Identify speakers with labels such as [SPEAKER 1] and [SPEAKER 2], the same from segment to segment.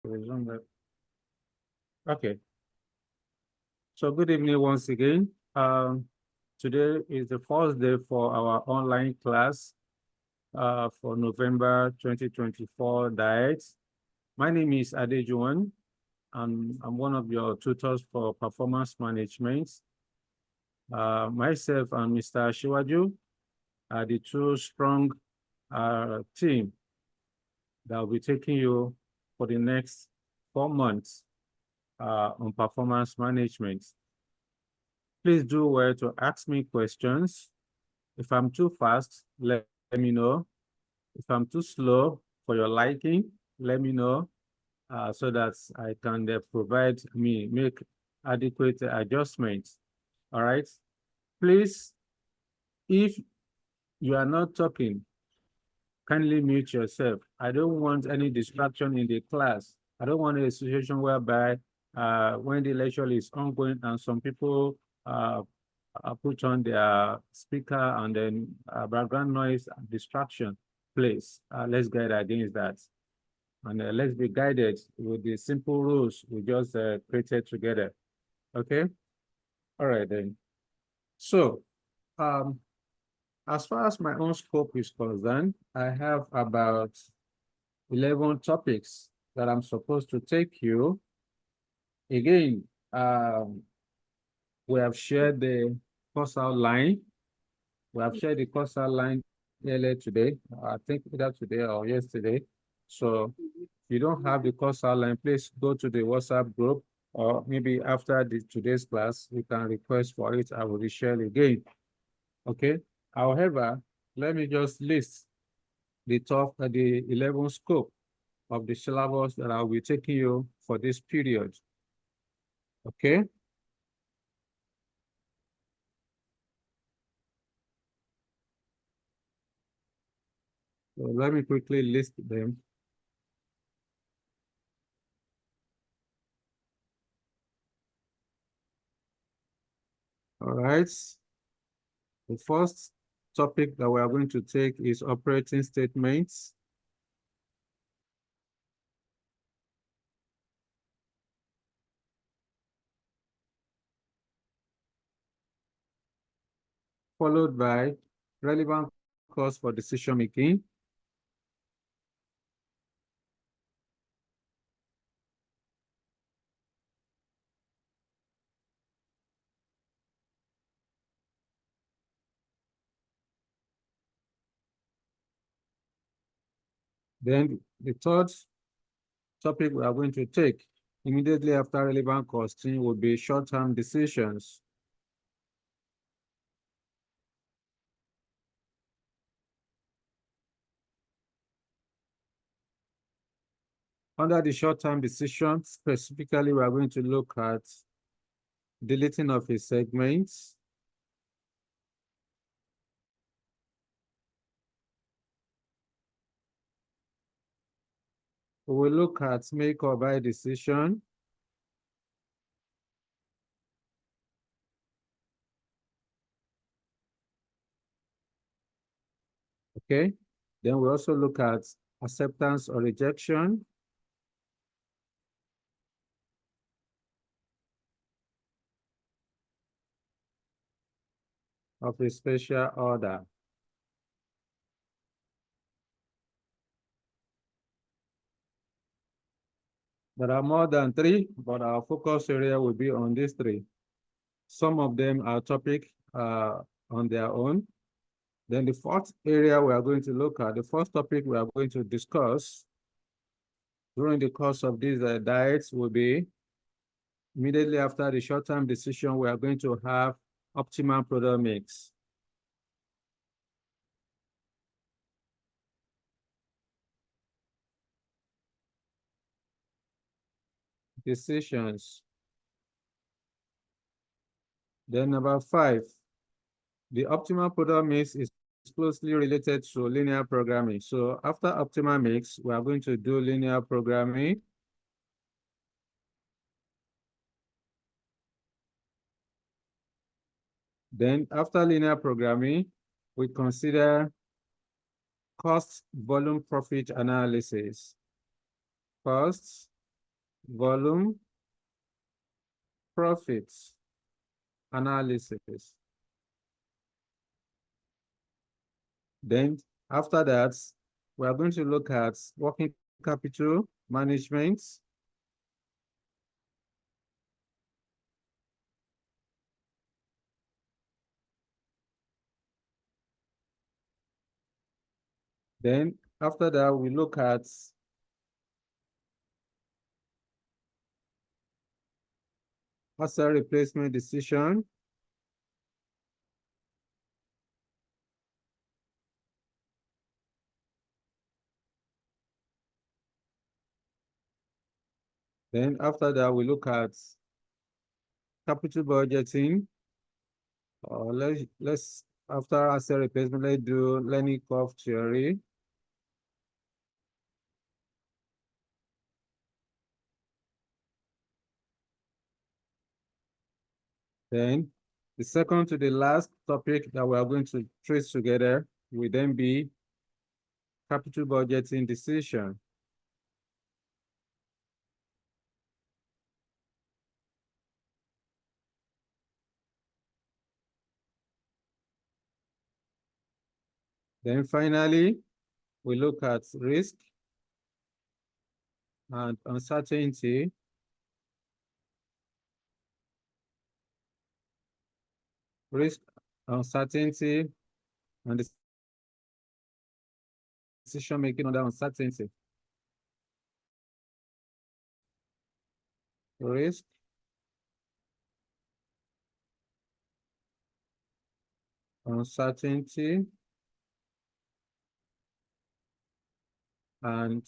[SPEAKER 1] resume that. Okay. So good evening once again. Today is the first day for our online class for November 2024 diet. My name is Day1, and I'm one of your tutors for performance management. Myself and Mr. Shiwaju are the two strong team that will be taking you for the next 4 months on performance management. Please do well to ask me questions. If I'm too fast, let me know. If I'm too slow for your liking, let me know so that I can make adequate adjustments. All right. Please, if you are not talking, kindly mute yourself. I don't want any distraction in the class. I don't want a situation whereby when the lecture is ongoing and some people put on their speaker and then background noise and distraction. Please, let's guide against that. And let's be guided with the simple rules we just created together. Okay? All right then. So, as far as my own scope is concerned, I have about 11 topics that I'm supposed to take you. Again, we have shared the course outline. We have shared the course outline earlier today, I think either today or yesterday. So if you don't have the course outline, please go to the WhatsApp group, or maybe after today's class, you can request for it. I will reshare again. Okay. However, let me just list the 11 scope of the syllabus that I will be taking you for this period. Okay. So let me quickly list them. All right. The first topic that we are going to take is operating statements. Followed by relevant cause for decision making. Then the third topic we are going to take immediately after relevant costing will be short-term decisions. Under the short-term decision, specifically, we are going to look at deleting of a segment, we will look at make or buy decision, okay? Then we also look at acceptance or rejection. Of a special order. There are more than 3, but our focus area will be on these 3. Some of them are topic on their own. Then the fourth area we are going to look at, the first topic we are going to discuss during the course of these diets will be immediately after the short-term decision, we are going to have optimal product mix. Decisions. Then number 5, the optimal product mix is closely related to linear programming. So after optimal mix, we are going to do linear programming. Then after linear programming, we consider cost volume profit analysis. Costs, volume, profits, analysis. Then after that, we are going to look at working capital management, then after that, we look at asset replacement decision. Then after that, we look at capital budgeting. Let's after asset replacement, let's do learning curve theory. Then the second to the last topic that we are going to trace together will then be capital budgeting decision. Then finally, we look at risk and uncertainty. Risk, uncertainty, and decision making under uncertainty. Risk, uncertainty, and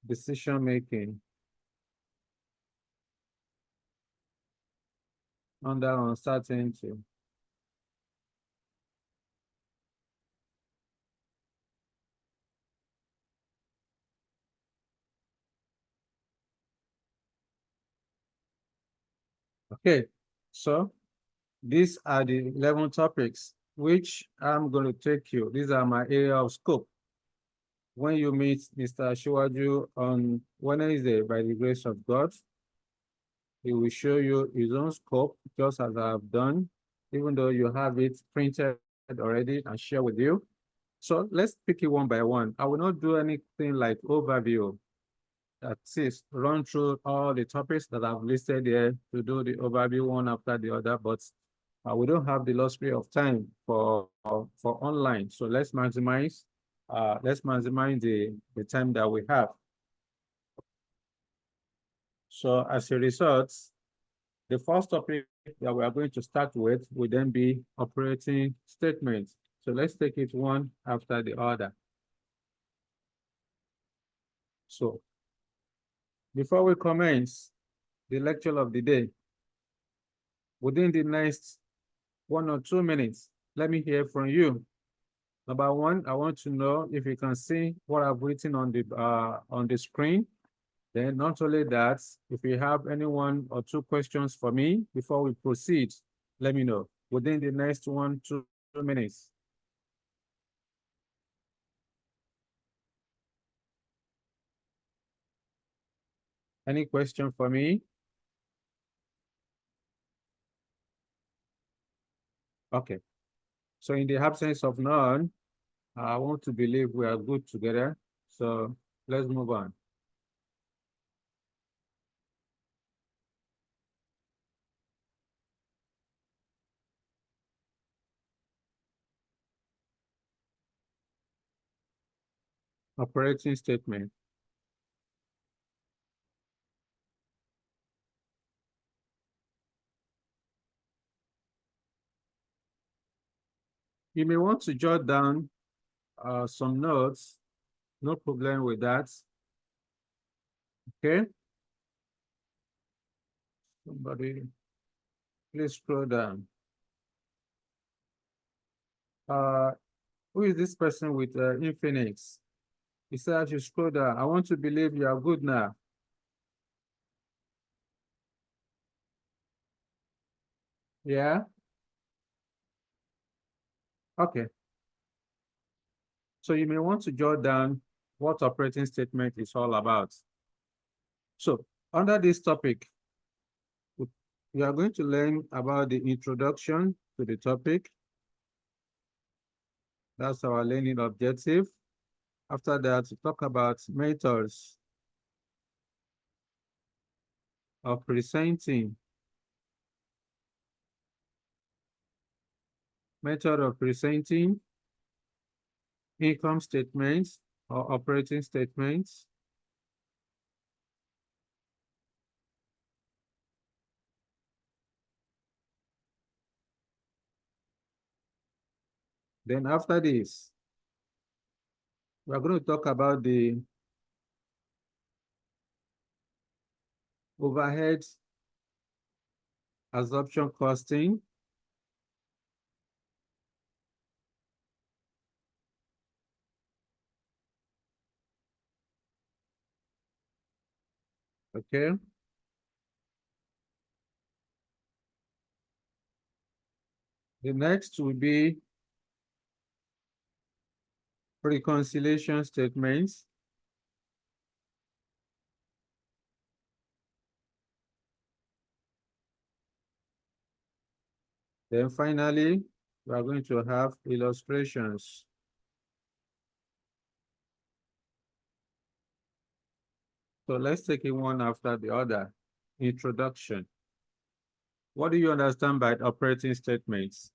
[SPEAKER 1] decision making under uncertainty. Okay, so these are the 11 topics which I'm going to take you. These are my area of scope. When you meet Mr. Shiwaju on Wednesday, by the grace of God, he will show you his own scope, just as I have done, even though you have it printed already and share with you. So let's pick it one by one. I will not do anything like overview. That is, run through all the topics that I've listed here to do the overview one after the other, but we don't have the luxury of time for online. So let's maximize the time that we have. So as a result, the first topic that we are going to start with will then be operating statements. So let's take it one after the other. So before we commence the lecture of the day, within the next 1 or 2 minutes, let me hear from you. Number one, I want to know if you can see what I've written on the screen. Then not only that, if you have any 1 or 2 questions for me before we proceed, let me know within the next 1 to 2 minutes. Any question for me? Okay. So in the absence of none, I want to believe we are good together. So let's move on. Operating statement. You may want to jot down some notes. No problem with that. Okay. Somebody, please scroll down. Uh, who is this person with Infinix? He said I should scroll down. I want to believe you are good now. Yeah. Okay. So you may want to jot down what operating statement is all about. So Under this topic, we are going to learn about the introduction to the topic. That's our learning objective. After that, we talk about methods of presenting. Method of presenting income statements or operating statements. Then after this, we're going to talk about the overhead absorption costing. Okay. The next will be reconciliation statements. Then finally, we are going to have illustrations. So let's take it one after the other. Introduction. What do you understand by operating statements?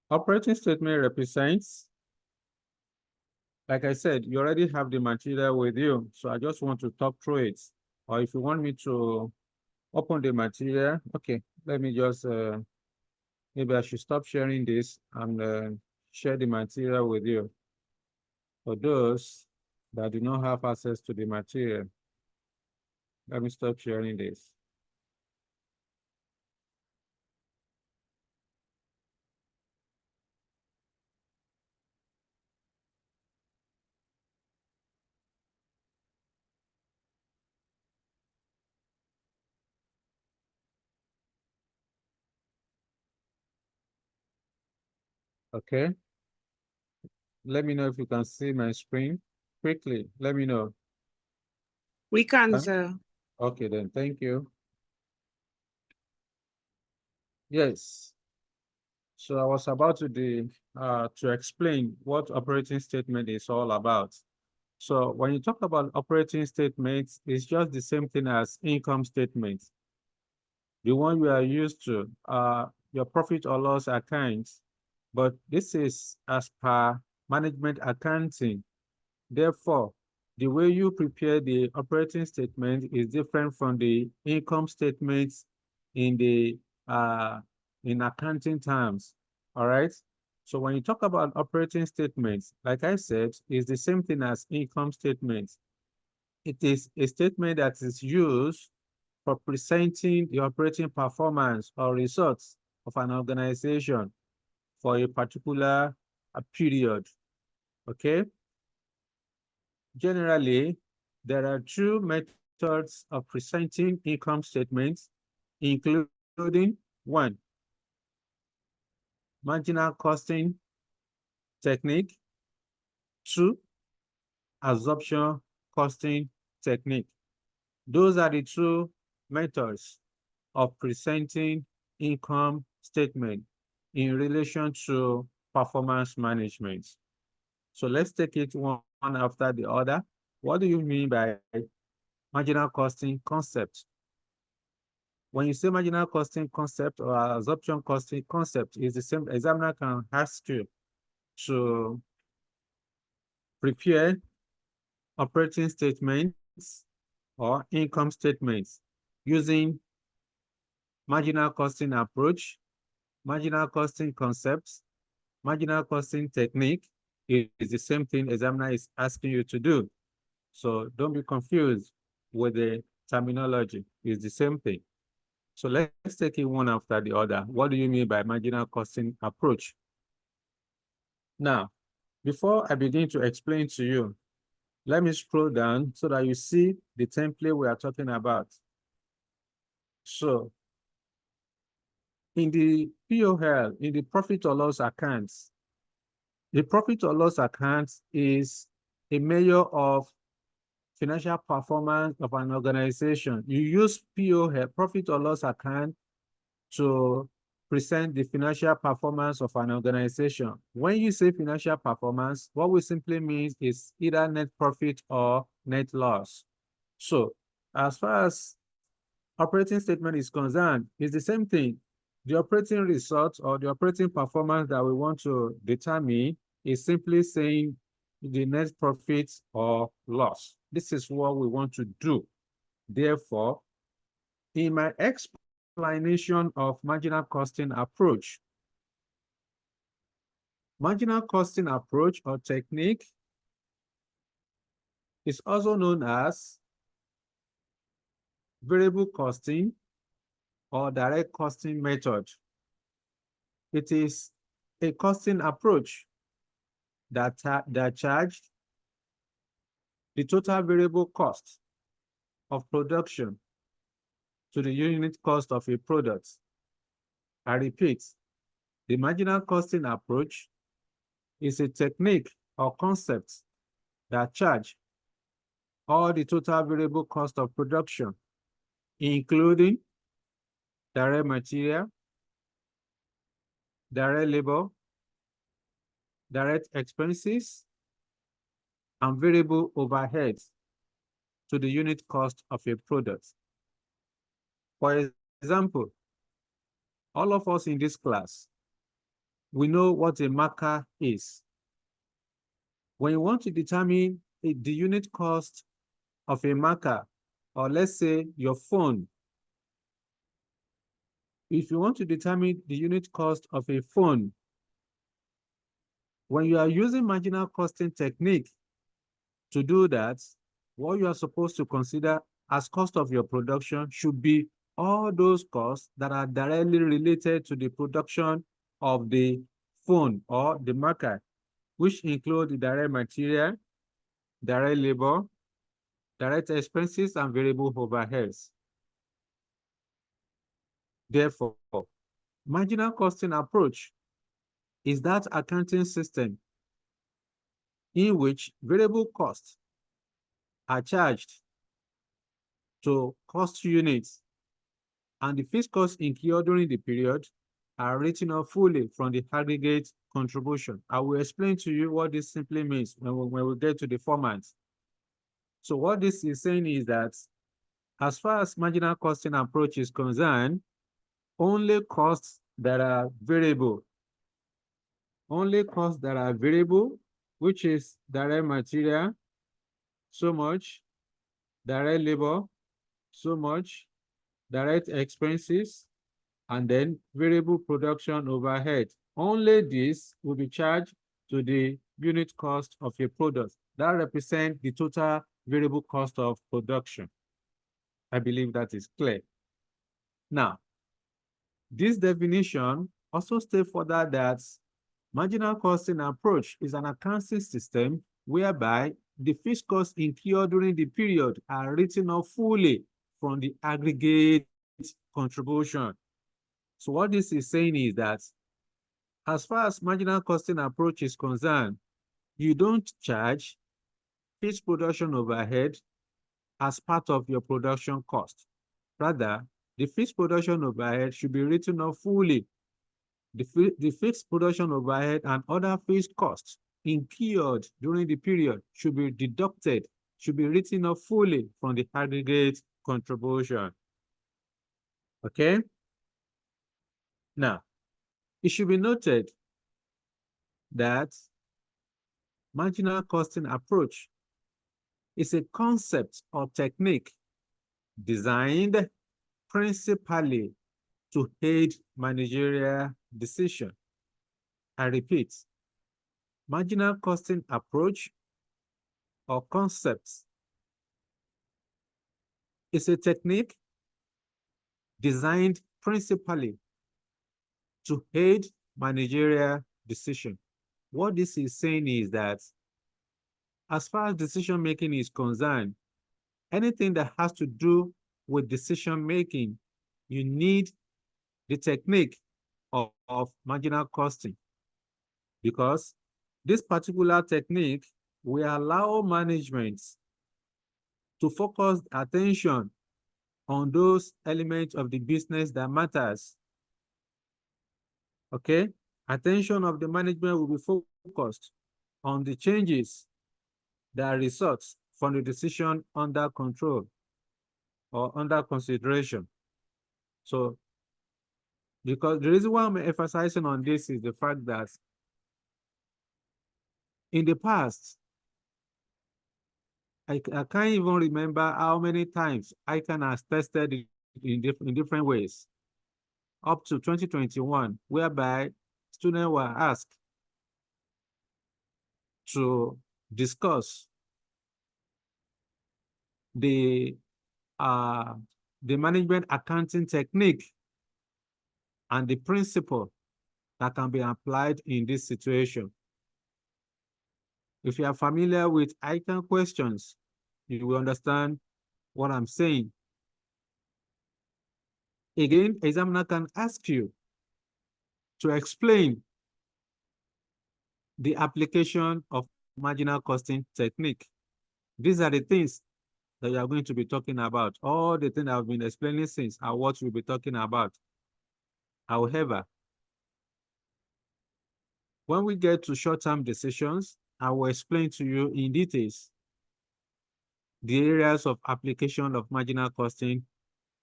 [SPEAKER 1] Operating statement represents, like I said, you already have the material with you. So I just want to talk through it. Or if you want me to open the material, okay, let me just, maybe I should stop sharing this and share the material with you. For those that do not have access to the material, let me stop sharing this. Okay. Let me know if you can see my screen. Quickly, let me know.
[SPEAKER 2] We can,
[SPEAKER 1] Huh?
[SPEAKER 2] sir.
[SPEAKER 1] Okay, then, thank you. Yes. So I was about to explain what operating statement is all about. So when you talk about operating statements, it's just the same thing as income statements. The one you are used to, your profit or loss account, but this is as per management accounting. Therefore, the way you prepare the operating statement is different from the income statements in the in accounting terms. All right. So when you talk about operating statements, like I said, is the same thing as income statements. It is a statement that is used for presenting the operating performance or results of an organization for a particular period. Okay. Generally, there are two methods of presenting income statements, including one, marginal costing technique, two, absorption costing technique. Those are the two methods of presenting income statement in relation to performance management. So let's take it one after the other. What do you mean by marginal costing concept? When you say marginal costing concept or absorption costing concept, is the same. Examiner can ask you to prepare operating statements or income statements using marginal costing approach, marginal costing concepts, marginal costing technique. It is the same thing examiner is asking you to do. So don't be confused with the terminology. It's the same thing. So let's take it one after the other. What do you mean by marginal costing approach? Now, before I begin to explain to you, let me scroll down so that you see the template we are talking about. So in the POL, in the profit or loss accounts, the profit or loss account is a measure of financial performance of an organization. You use POL, profit or loss account, to present the financial performance of an organization. When you say financial performance, what we simply mean is either net profit or net loss. So as far as operating statement is concerned, it's the same thing. The operating result or the operating performance that we want to determine is simply saying the net profit or loss. This is what we want to do. Therefore, in my explanation of marginal costing approach or technique is also known as variable costing or direct costing method. It is a costing approach that charged the total variable cost of production to the unit cost of a product. I repeat, the marginal costing approach is a technique or concept that charge all the total variable cost of production, including direct material, direct labor, direct expenses, and variable overheads to the unit cost of a product. For example, all of us in this class, we know what a marker is. When you want to determine the unit cost of a marker, or let's say your phone, if you want to determine the unit cost of a phone, when you are using marginal costing technique to do that, what you are supposed to consider as cost of your production should be all those costs that are directly related to the production of the phone or the marker, which include the direct material, direct labor, direct expenses, and variable overheads. Therefore, marginal costing approach is that accounting system in which variable costs are charged to cost units, and the fixed costs incurred during the period are written off fully from the aggregate contribution. I will explain to you what this simply means when we get to the format. So what this is saying is that as far as marginal costing approach is concerned, only costs that are variable, which is direct material, so much, direct labor, so much, direct expenses, and then variable production overhead. Only this will be charged to the unit cost of a product. That represents the total variable cost of production. I believe that is clear. Now, this definition also states further that marginal costing approach is an accounting system whereby the fixed costs incurred during the period are written off fully from the aggregate contribution. So what this is saying is that as far as marginal costing approach is concerned, you don't charge fixed production overhead as part of your production cost. Rather, the fixed production overhead should be written off fully. The fixed production overhead and other fixed costs incurred during the period should be deducted, should be written off fully from the aggregate contribution. Okay? Now, it should be noted that marginal costing approach is a concept or technique designed principally to aid managerial decision. I repeat, marginal costing approach or concepts is a technique designed principally to aid managerial decision. What this is saying is that as far as decision making is concerned, anything that has to do with decision making, you need the technique of marginal costing, because this particular technique will allow management to focus attention on those elements of the business that matters. Okay? Attention of the management will be focused on the changes that result from the decision under control or under consideration. So, because the reason why I'm emphasizing on this is the fact that in the past, I can't even remember how many times ICANN has tested it in different ways, up to 2021, whereby students were asked to discuss the management accounting technique and the principle that can be applied in this situation. If you are familiar with ICANN questions, you will understand what I'm saying. Again, examiner can ask you to explain the application of marginal costing technique. These are the things that you are going to be talking about. All the things I've been explaining since are what we'll be talking about. However, when we get to short-term decisions, I will explain to you in details the areas of application of marginal costing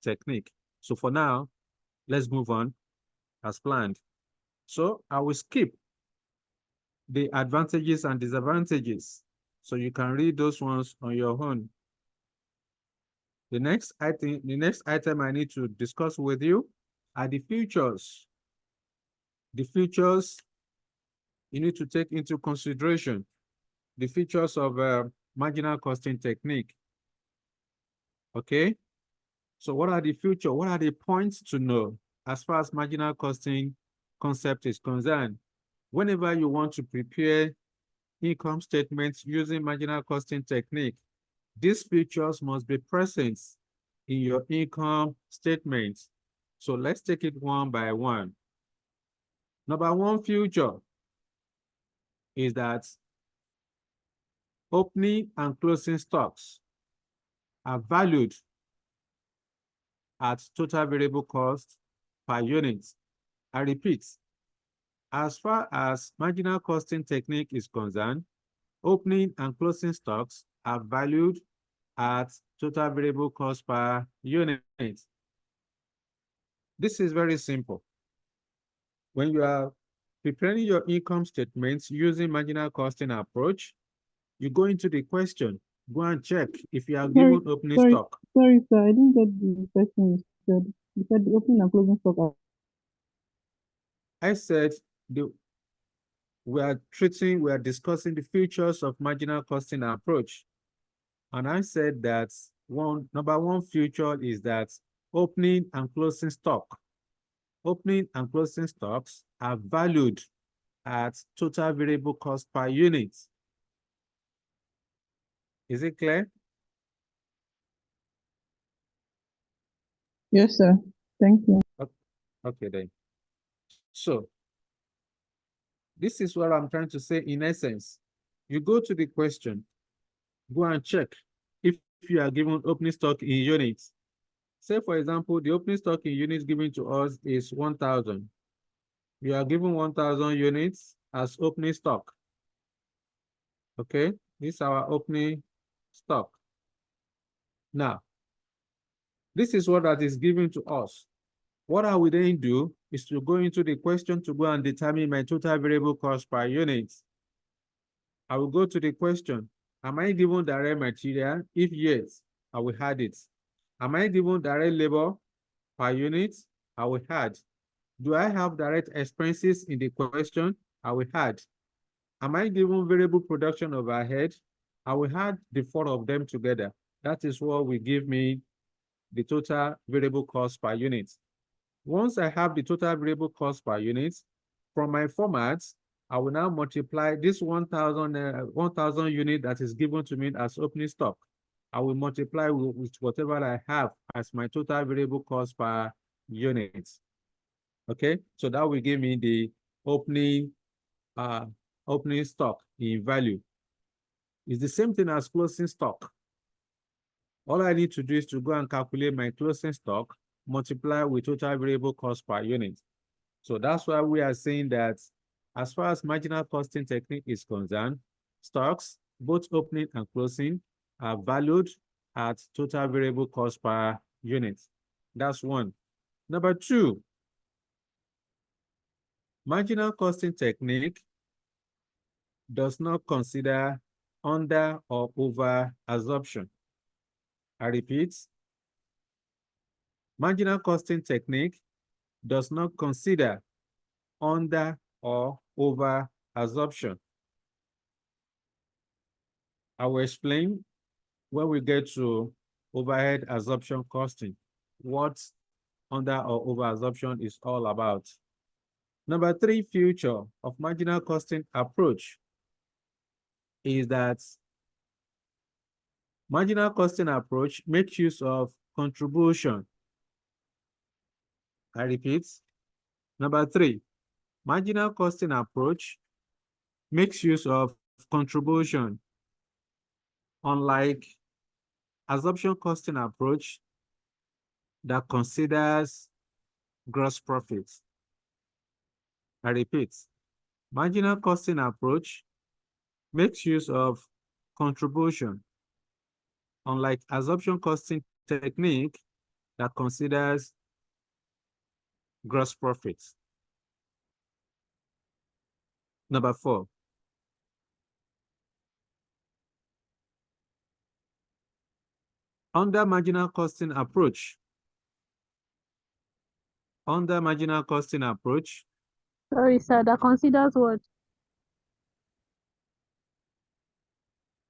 [SPEAKER 1] technique. So for now, let's move on as planned. So I will skip the advantages and disadvantages, so you can read those ones on your own. The next item I need to discuss with you are the features. The features you need to take into consideration, the features of marginal costing technique. Okay? So what are the features? What are the points to know as far as marginal costing concept is concerned? Whenever you want to prepare income statements using marginal costing technique, these features must be present in your income statement. So let's take it one by one. Number one feature is that opening and closing stocks are valued at total variable cost per unit. I repeat, as far as marginal costing technique is concerned, opening and closing stocks are valued at total variable cost per unit. This is very simple. When you are preparing your income statements using marginal costing approach, you go into the question, go and check if you are given opening stock.
[SPEAKER 3] Sorry, sir, I didn't get the question you said. You said the opening and closing stock.
[SPEAKER 1] I said we are discussing the features of marginal costing approach. And I said that number one feature is that opening and closing stock. Opening and closing stocks are valued at total variable cost per unit. Is it clear?
[SPEAKER 3] Yes, sir. Thank you.
[SPEAKER 1] Okay, then. So, this is what I'm trying to say in essence. You go to the question, go and check if you are given opening stock in units. Say, for example, the opening stock in units given to us is 1,000. You are given 1,000 units as opening stock. Okay, this is our opening stock. Now, this is what that is given to us. What I will then do is to go into the question to go and determine my total variable cost per unit. I will go to the question. Am I given direct material? If yes, I will add it. Am I given direct labor per unit? I will add. Do I have direct expenses in the question? I will add. Am I given variable production overhead? I will add the four of them together. That is what will give me the total variable cost per unit. Once I have the total variable cost per unit, from my formats, I will now multiply this 1,000 unit that is given to me as opening stock. I will multiply with whatever I have as my total variable cost per unit. Okay, so that will give me the opening stock in value. It's the same thing as closing stock. All I need to do is to go and calculate my closing stock, multiply with total variable cost per unit. So that's why we are saying that as far as marginal costing technique is concerned, stocks, both opening and closing, are valued at total variable cost per unit. That's one. Number two, marginal costing technique does not consider under or over absorption. I repeat, marginal costing technique does not consider under or over absorption. I will explain when we get to overhead absorption costing, what under or over absorption is all about. Number three feature of marginal costing approach is that marginal costing approach makes use of contribution. I repeat, number three, marginal costing approach makes use of contribution, unlike absorption costing approach that considers gross profits. I repeat, marginal costing approach makes use of contribution, unlike absorption costing technique that considers gross profits. Number four, under marginal costing approach,
[SPEAKER 3] Sorry, sir, that considers what?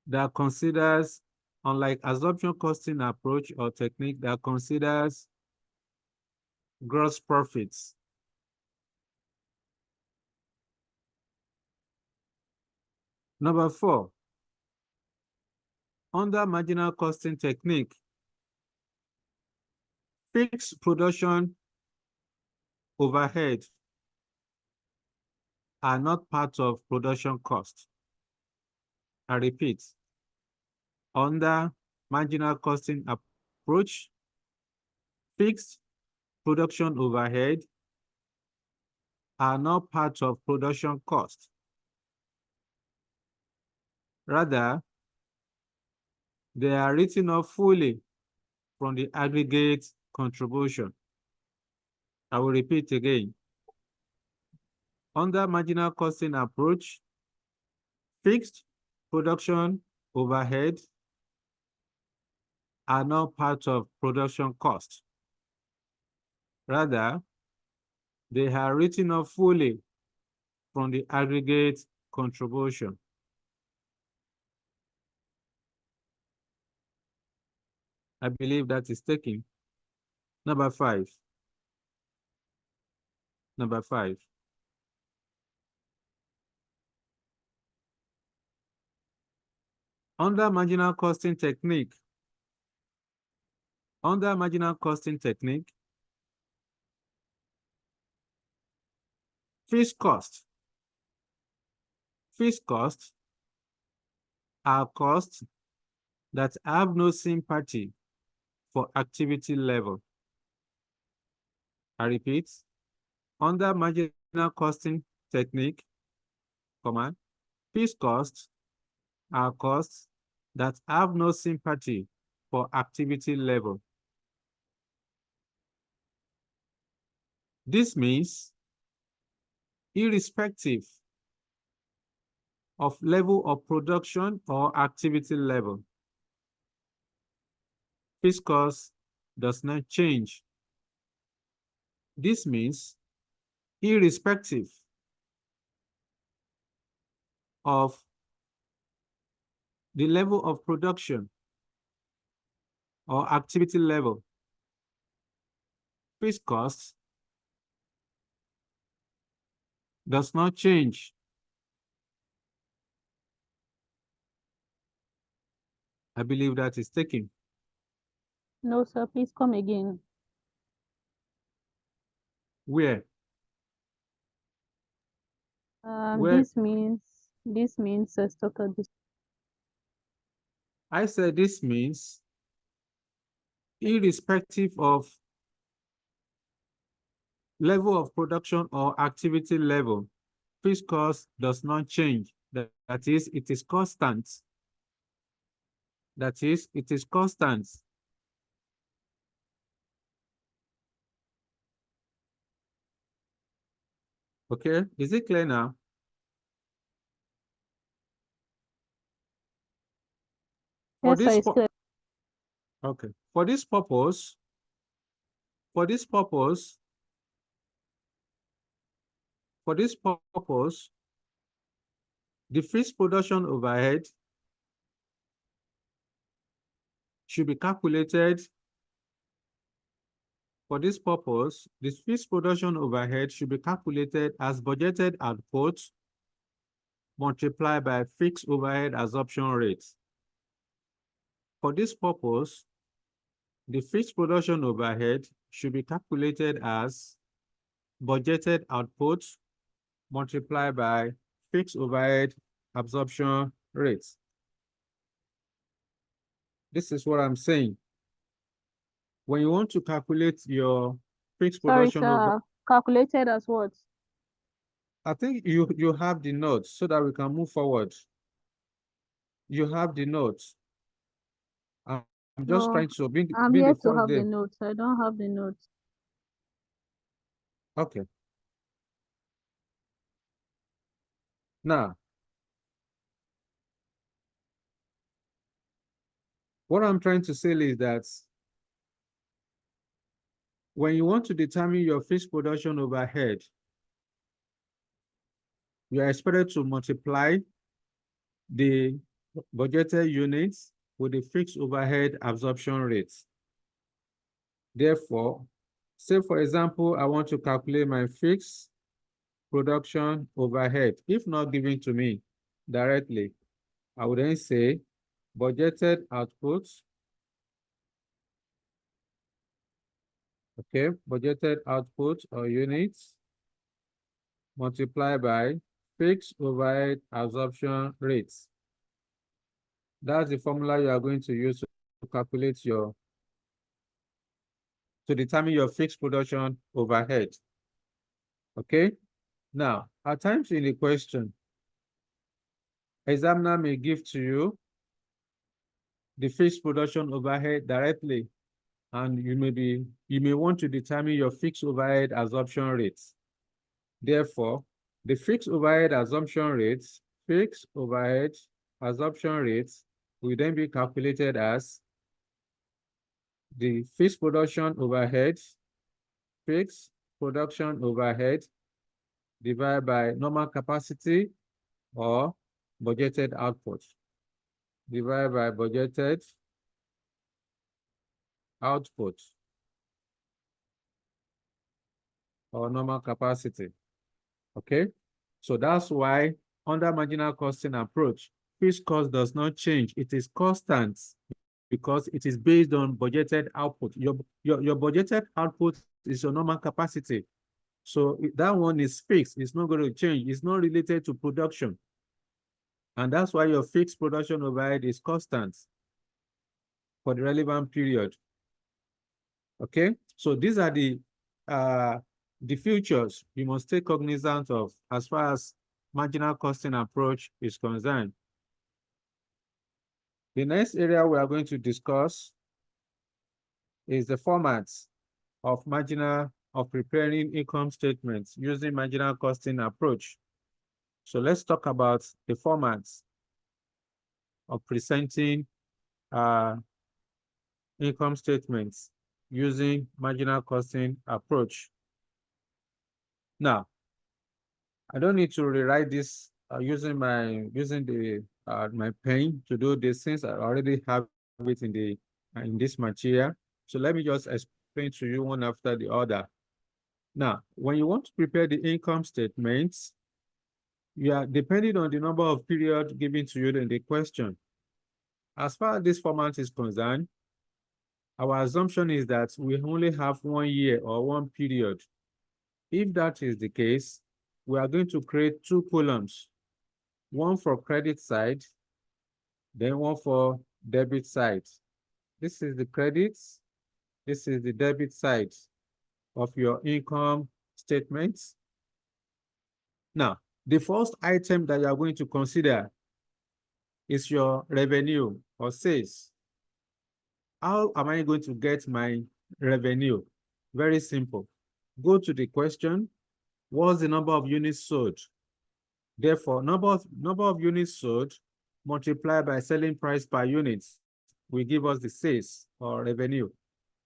[SPEAKER 1] that considers, unlike absorption costing approach or technique that considers gross profits. Number four, under marginal costing technique, fixed production overhead are not part of production cost. I repeat, under marginal costing approach, fixed production overhead are not part of production cost. Rather, they are written off fully from the aggregate contribution. I will repeat again. Under marginal costing approach, fixed production overhead are not part of production cost. Rather, they are written off fully from the aggregate contribution. I believe that is taken. Number five. Number five. Under marginal costing technique, fixed costs are costs that have no sympathy for activity level. I repeat, under marginal costing technique, fixed costs are costs that have no sympathy for activity level. This means irrespective of level of production or activity level, fixed cost does not change. This means irrespective of the level of production or activity level, fixed cost does not change. I believe that is taken.
[SPEAKER 3] No, sir, please come again.
[SPEAKER 1] Where?
[SPEAKER 3] This means stock.
[SPEAKER 1] I said this means irrespective of level of production or activity level, fixed cost does not change. That is, it is constant. That is, it is constant. Okay, is it clear now?
[SPEAKER 3] Yes, sir, it's clear.
[SPEAKER 1] Okay, for this purpose, for this purpose, the fixed production overhead should be calculated. For this purpose, the fixed production overhead should be calculated as budgeted output multiplied by fixed overhead absorption rate. For this purpose, the fixed production overhead should be calculated as budgeted output multiplied by fixed overhead absorption rate. This is what I'm saying. When you want to calculate your fixed production over,
[SPEAKER 3] Calculated as what?
[SPEAKER 1] I think you have the notes so that we can move forward. You have the notes. I'm just
[SPEAKER 3] No,
[SPEAKER 1] trying to be
[SPEAKER 3] I'm
[SPEAKER 1] the
[SPEAKER 3] yet to
[SPEAKER 1] first
[SPEAKER 3] have
[SPEAKER 1] day.
[SPEAKER 3] the notes. I don't have the notes.
[SPEAKER 1] Okay. Now, what I'm trying to say is that when you want to determine your fixed production overhead, you are expected to multiply the budgeted units with the fixed overhead absorption rates. Therefore, say for example, I want to calculate my fixed production overhead. If not given to me directly, I would then say budgeted output, okay, budgeted output or units multiplied by fixed overhead absorption rates. That's the formula you are going to use to calculate to determine your fixed production overhead. Okay? Now, at times in the question, examiner may give to you the fixed production overhead directly, and you may want to determine your fixed overhead absorption rates. Therefore, the fixed overhead absorption rates will then be calculated as the fixed production overhead divided by normal capacity or budgeted output divided by budgeted output or normal capacity. Okay, so that's why under marginal costing approach, fixed cost does not change. It is constant because it is based on budgeted output. Your budgeted output is your normal capacity. So that one is fixed. It's not going to change. It's not related to production. And that's why your fixed production overhead is constant for the relevant period. Okay, so these are the features you must take cognizance of as far as marginal costing approach is concerned. The next area we are going to discuss is the formats of preparing income statements using marginal costing approach. So let's talk about the formats of presenting income statements using marginal costing approach. Now, I don't need to rewrite this using my pen to do this since I already have it in this material. So let me just explain to you one after the other. Now, when you want to prepare the income statements, you are depending on the number of periods given to you in the question. As far as this format is concerned, our assumption is that we only have 1 year or 1 period. If that is the case, we are going to create 2 columns, one for credit side, then one for debit side. This is the credits, This is the debit side of your income statements. Now, the first item that you are going to consider is your revenue or sales. How am I going to get my revenue? Very simple. Go to the question, what's the number of units sold? Therefore, number of units sold multiplied by selling price per unit will give us the sales or revenue.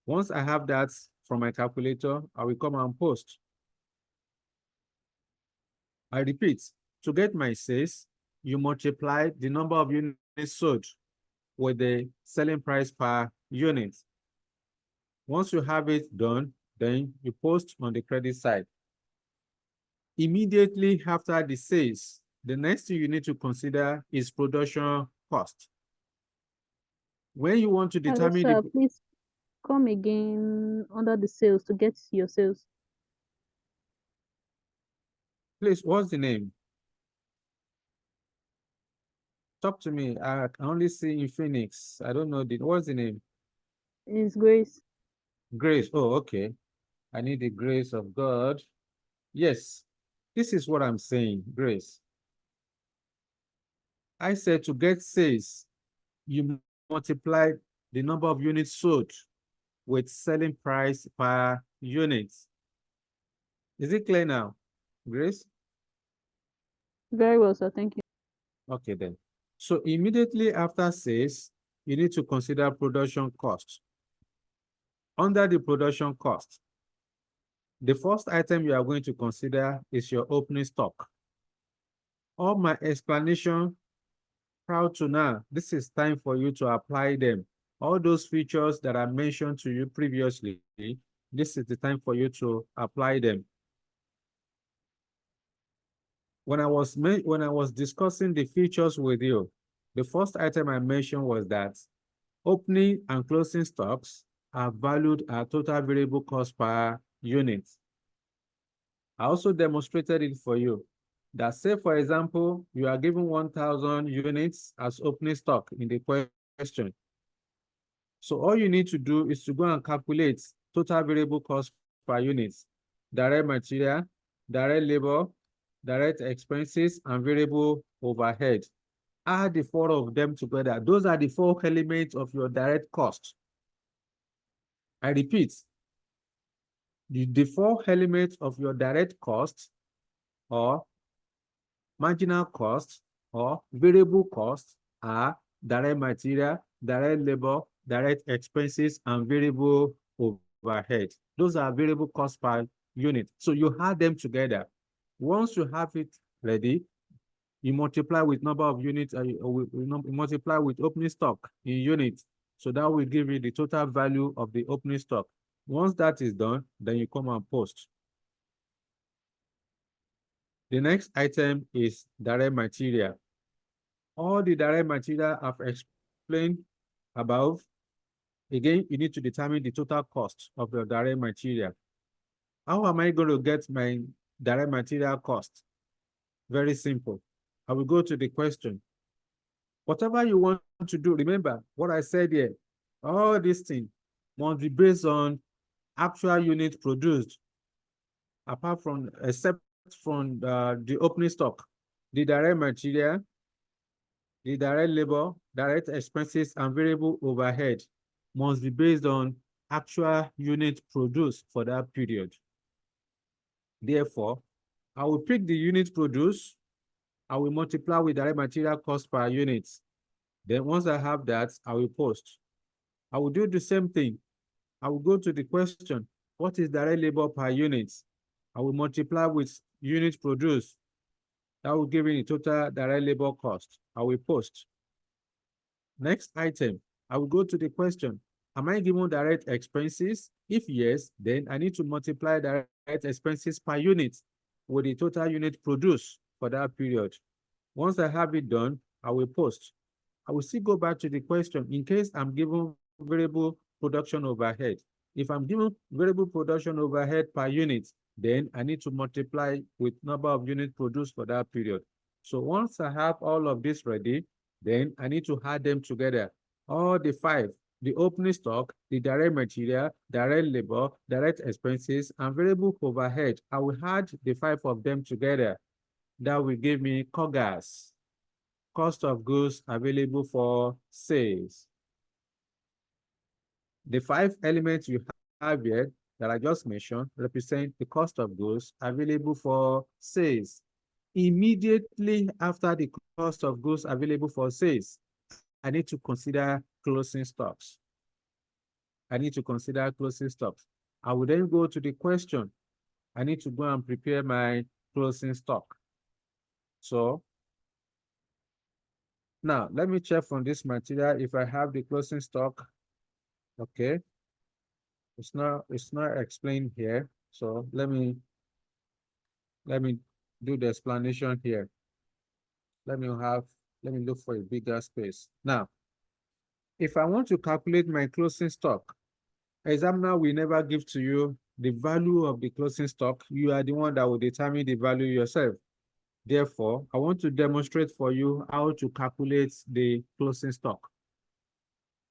[SPEAKER 1] Once I have that from my calculator, I will come and post. I repeat, to get my sales, you multiply the number of units sold with the selling price per unit. Once you have it done, then you post on the credit side. Immediately after the sales, the next thing you need to consider is production cost. When you want to
[SPEAKER 3] Hello,
[SPEAKER 1] determine
[SPEAKER 3] sir.
[SPEAKER 1] the,
[SPEAKER 3] Please come again under the sales to get your sales.
[SPEAKER 1] please, what's the name? Talk to me. I can only see in Phoenix. I don't know what's the name?
[SPEAKER 3] Is Grace.
[SPEAKER 1] Grace. Oh, okay. I need the grace of God. Yes, this is what I'm saying, Grace. I said to get sales, you multiply the number of units sold with selling price per unit. Is it clear now, Grace?
[SPEAKER 3] Very well, sir. Thank you.
[SPEAKER 1] Okay, then. So immediately after sales, you need to consider production cost. Under the production cost, the first item you are going to consider is your opening stock. All my explanation proud to now, this is time for you to apply them. All those features that I mentioned to you previously, this is the time for you to apply them. When I was discussing the features with you, the first item I mentioned was that opening and closing stocks are valued at total variable cost per unit. I also demonstrated it for you. That say, for example, you are given 1,000 units as opening stock in the question. So all you need to do is to go and calculate total variable cost per unit, direct material, direct labor, direct expenses, and variable overhead. Add the four of them together. Those are the four elements of your direct cost. I repeat, the four elements of your direct cost or marginal cost or variable cost are direct material, direct labor, direct expenses, and variable overhead. Those are variable cost per unit. So you add them together. Once you have it ready, you multiply with number of units, you multiply with opening stock in units. So that will give you the total value of the opening stock. Once that is done, then you come and post. The next item is direct material. All the direct material I've explained above, again, you need to determine the total cost of the direct material. How am I going to get my direct material cost? Very simple. I will go to the question. Whatever you want to do, remember what I said here, all these things must be based on actual units produced, except from the opening stock, the direct material, the direct labor, direct expenses, and variable overhead must be based on actual units produced for that period. Therefore, I will pick the units produced, I will multiply with direct material cost per unit. Then once I have that, I will post. I will do the same thing. I will go to the question, what is direct labor per unit? I will multiply with units produced. That will give me the total direct labor cost. I will post. Next item, I will go to the question, am I given direct expenses? If yes, then I need to multiply direct expenses per unit with the total unit produced for that period. Once I have it done, I will post. I will still go back to the question in case I'm given variable production overhead. If I'm given variable production overhead per unit, then I need to multiply with number of units produced for that period. So once I have all of this ready, then I need to add them together. All the five the opening stock, the direct material, direct labor, direct expenses, and variable overhead. I will add the 5 of them together. That will give me COGAS, cost of goods available for sales. The 5 elements you have here that I just mentioned represent the cost of goods available for sales. Immediately after the cost of goods available for sales, I need to consider closing stocks. I need to consider closing stocks. I will then go to the question. I need to go and prepare my closing stock. So now let me check from this material if I have the closing stock. Okay. It's not explained here. So let me do the explanation here. Let me look for a bigger space. Now, if I want to calculate my closing stock, examiner will never give to you the value of the closing stock. You are the one that will determine the value yourself. Therefore, I want to demonstrate for you how to calculate the closing stock.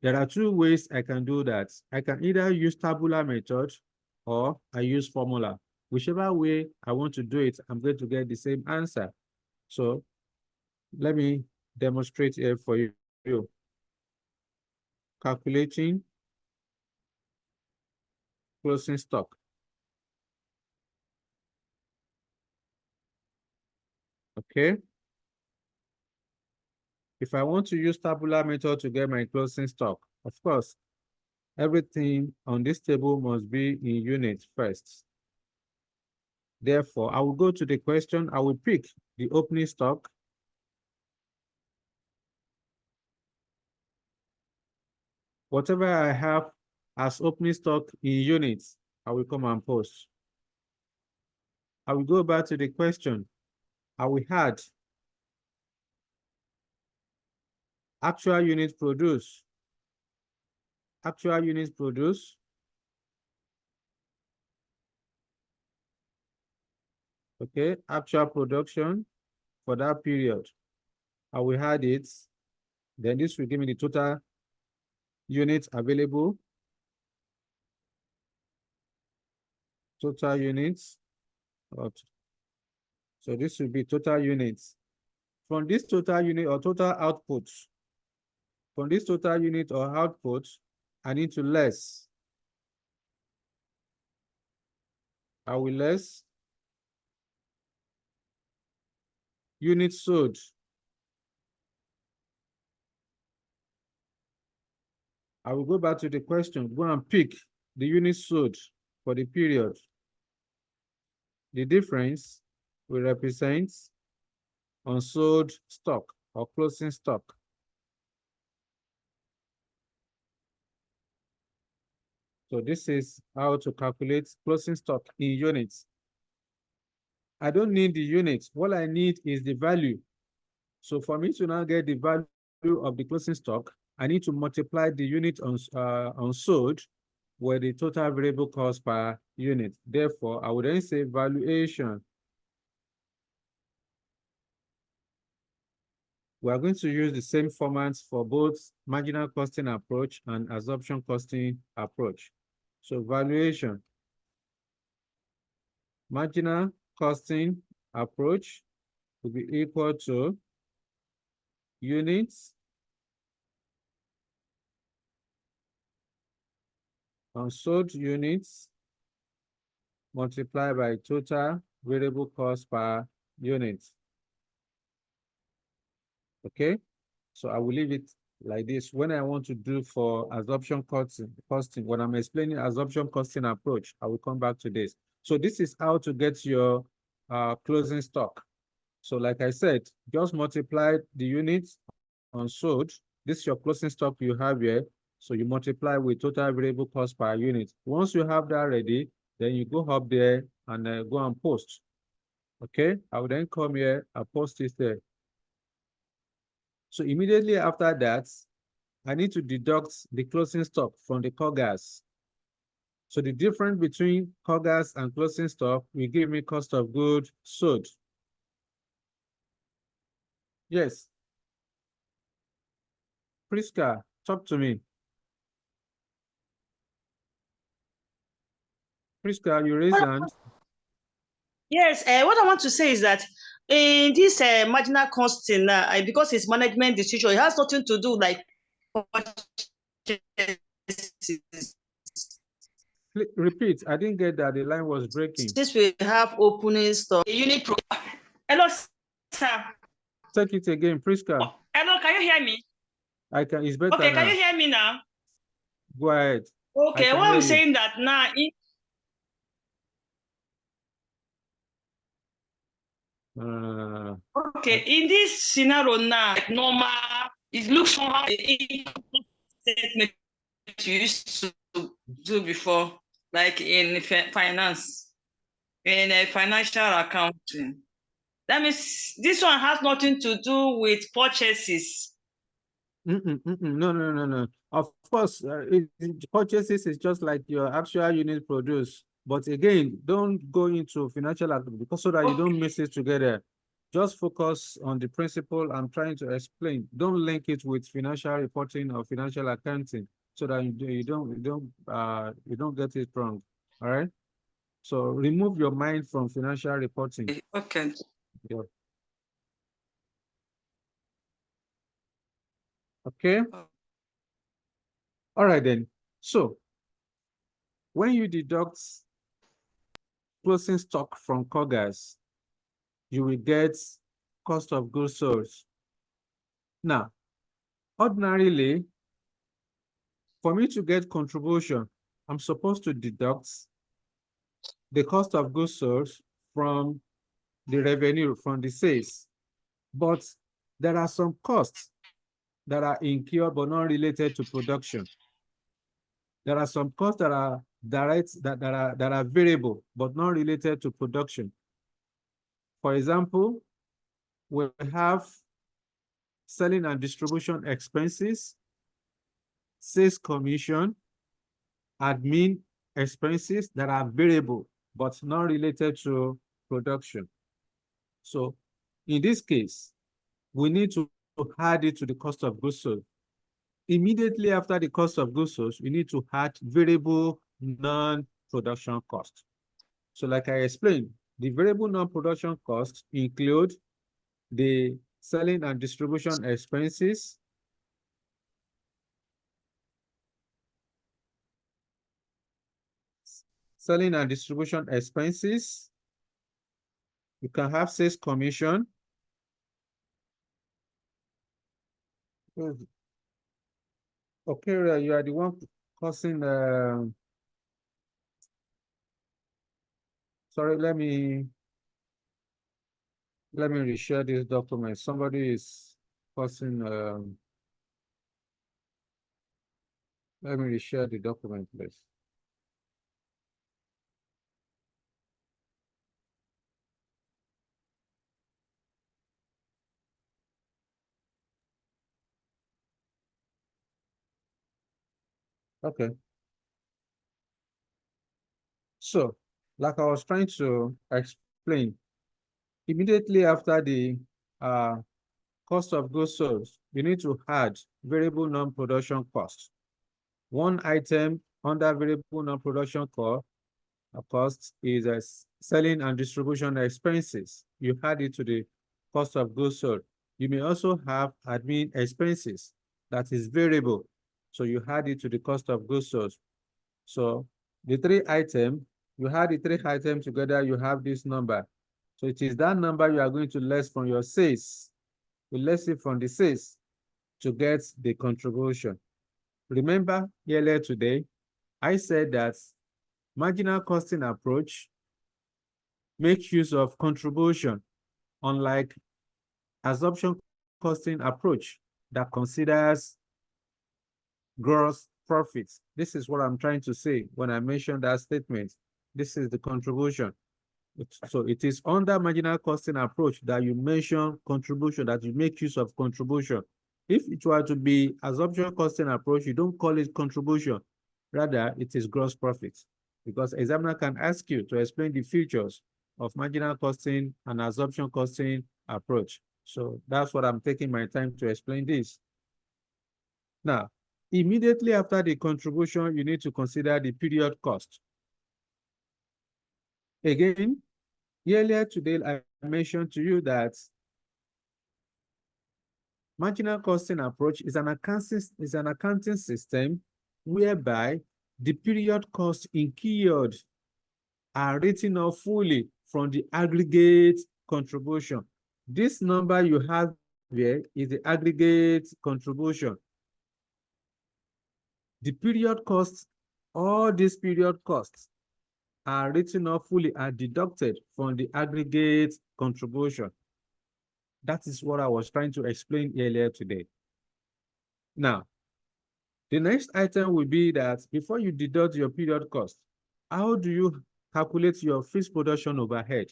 [SPEAKER 1] There are 2 ways I can do that. I can either use tabular method or I use formula. Whichever way I want to do it, I'm going to get the same answer. So let me demonstrate here for you. Calculating closing stock. Okay. If I want to use tabular method to get my closing stock, of course, everything on this table must be in units first. Therefore, I will go to the question. I will pick the opening stock. Whatever I have as opening stock in units, I will come and post. I will go back to the question. I will add actual units produced. Actual units produced. Okay, actual production for that period. I will add it. Then this will give me the total units available. Total units. So this will be total units. From this total unit or total output, from this total unit or output, I need to less. I will less units sold. I will go back to the question, go and pick the units sold for the period. The difference will represent unsold stock or closing stock. So this is how to calculate closing stock in units. I don't need the units. What I need is the value. So for me to now get the value of the closing stock, I need to multiply the unit unsold with the total variable cost per unit. Therefore, I would then say valuation. We are going to use the same formats for both marginal costing approach and absorption costing approach. So valuation. Marginal costing approach will be equal to units unsold units multiplied by total variable cost per unit. Okay, so I will leave it like this. When I want to do for absorption costing, when I'm explaining absorption costing approach, I will come back to this. So this is how to get your closing stock. So like I said, just multiply the units unsold. This is your closing stock you have here. So you multiply with total variable cost per unit. Once you have that ready, then you go up there and go and post. Okay, I will then come here and post it there. So immediately after that, I need to deduct the closing stock from the COGAS. So the difference between COGAS and closing stock will give me cost of goods sold. Yes. Priska, talk to me. Priska, you raise hand.
[SPEAKER 2] Yes, what I want to say is that in this marginal costing, because it's management decision, it has nothing to do like
[SPEAKER 1] Repeat. I didn't get that. The line was breaking.
[SPEAKER 2] since we have opening store. Unit pro. Hello, sir.
[SPEAKER 1] Take it again, Priska.
[SPEAKER 2] Hello, can you hear me?
[SPEAKER 1] I can. It's better
[SPEAKER 2] Okay,
[SPEAKER 1] now.
[SPEAKER 2] can you hear me now?
[SPEAKER 1] Go ahead.
[SPEAKER 2] Okay, what I'm saying that now, okay, in this scenario now, like normal, it looks somehow statement you used to do before, like in finance, in a financial accounting. That means this one has nothing to do with purchases.
[SPEAKER 1] No. Of course, purchases is just like your actual unit produce. But again, don't go into financial activity because so that you don't mix it together. Just focus on the principle I'm trying to explain. Don't link it with financial reporting or financial accounting so that you don't get it wrong. All right. So remove your mind from financial reporting.
[SPEAKER 2] Okay.
[SPEAKER 1] Yeah. Okay. All right then. So when you deduct closing stock from COGS, you will get cost of goods sold. Now, ordinarily, for me to get contribution, I'm supposed to deduct the cost of goods sold from the revenue from the sales. But there are some costs that are incurred but not related to production. There are some costs that are direct, that are variable but not related to production. For example, we have selling and distribution expenses, sales commission, admin expenses that are variable but not related to production. So in this case, we need to add it to the cost of goods sold. Immediately after the cost of goods sold, we need to add variable non-production cost. So like I explained, the variable non-production costs include the selling and distribution expenses, selling and distribution expenses. You can have sales commission. Okay, you are the one causing sorry, let me reshare this document. Somebody is causing let me reshare the document, please. Okay. So, like I was trying to explain, immediately after the cost of goods sold, you need to add variable non-production cost. One item under variable non-production cost is selling and distribution expenses. You add it to the cost of goods sold. You may also have admin expenses that is variable. So you add it to the cost of goods sold. So the three items, you add the three items together, you have this number. So it is that number you are going to less from your sales. You less it from the sales to get the contribution. Remember earlier today, I said that marginal costing approach makes use of contribution, unlike absorption costing approach that considers gross profits. This is what I'm trying to say when I mention that statement. This is the contribution. So it is under marginal costing approach that you mention contribution, that you make use of contribution. If it were to be absorption costing approach, you don't call it contribution. Rather, it is gross profit. Because examiner can ask you to explain the features of marginal costing and absorption costing approach. So that's what I'm taking my time to explain this. Now, immediately after the contribution, you need to consider the period cost. Again, earlier today, I mentioned to you that marginal costing approach is an accounting system whereby the period cost incurred are written off fully from the aggregate contribution. This number you have here is the aggregate contribution. The period costs, all these period costs are written off fully and deducted from the aggregate contribution. That is what I was trying to explain earlier today. Now, the next item will be that before you deduct your period cost, how do you calculate your fixed production overhead?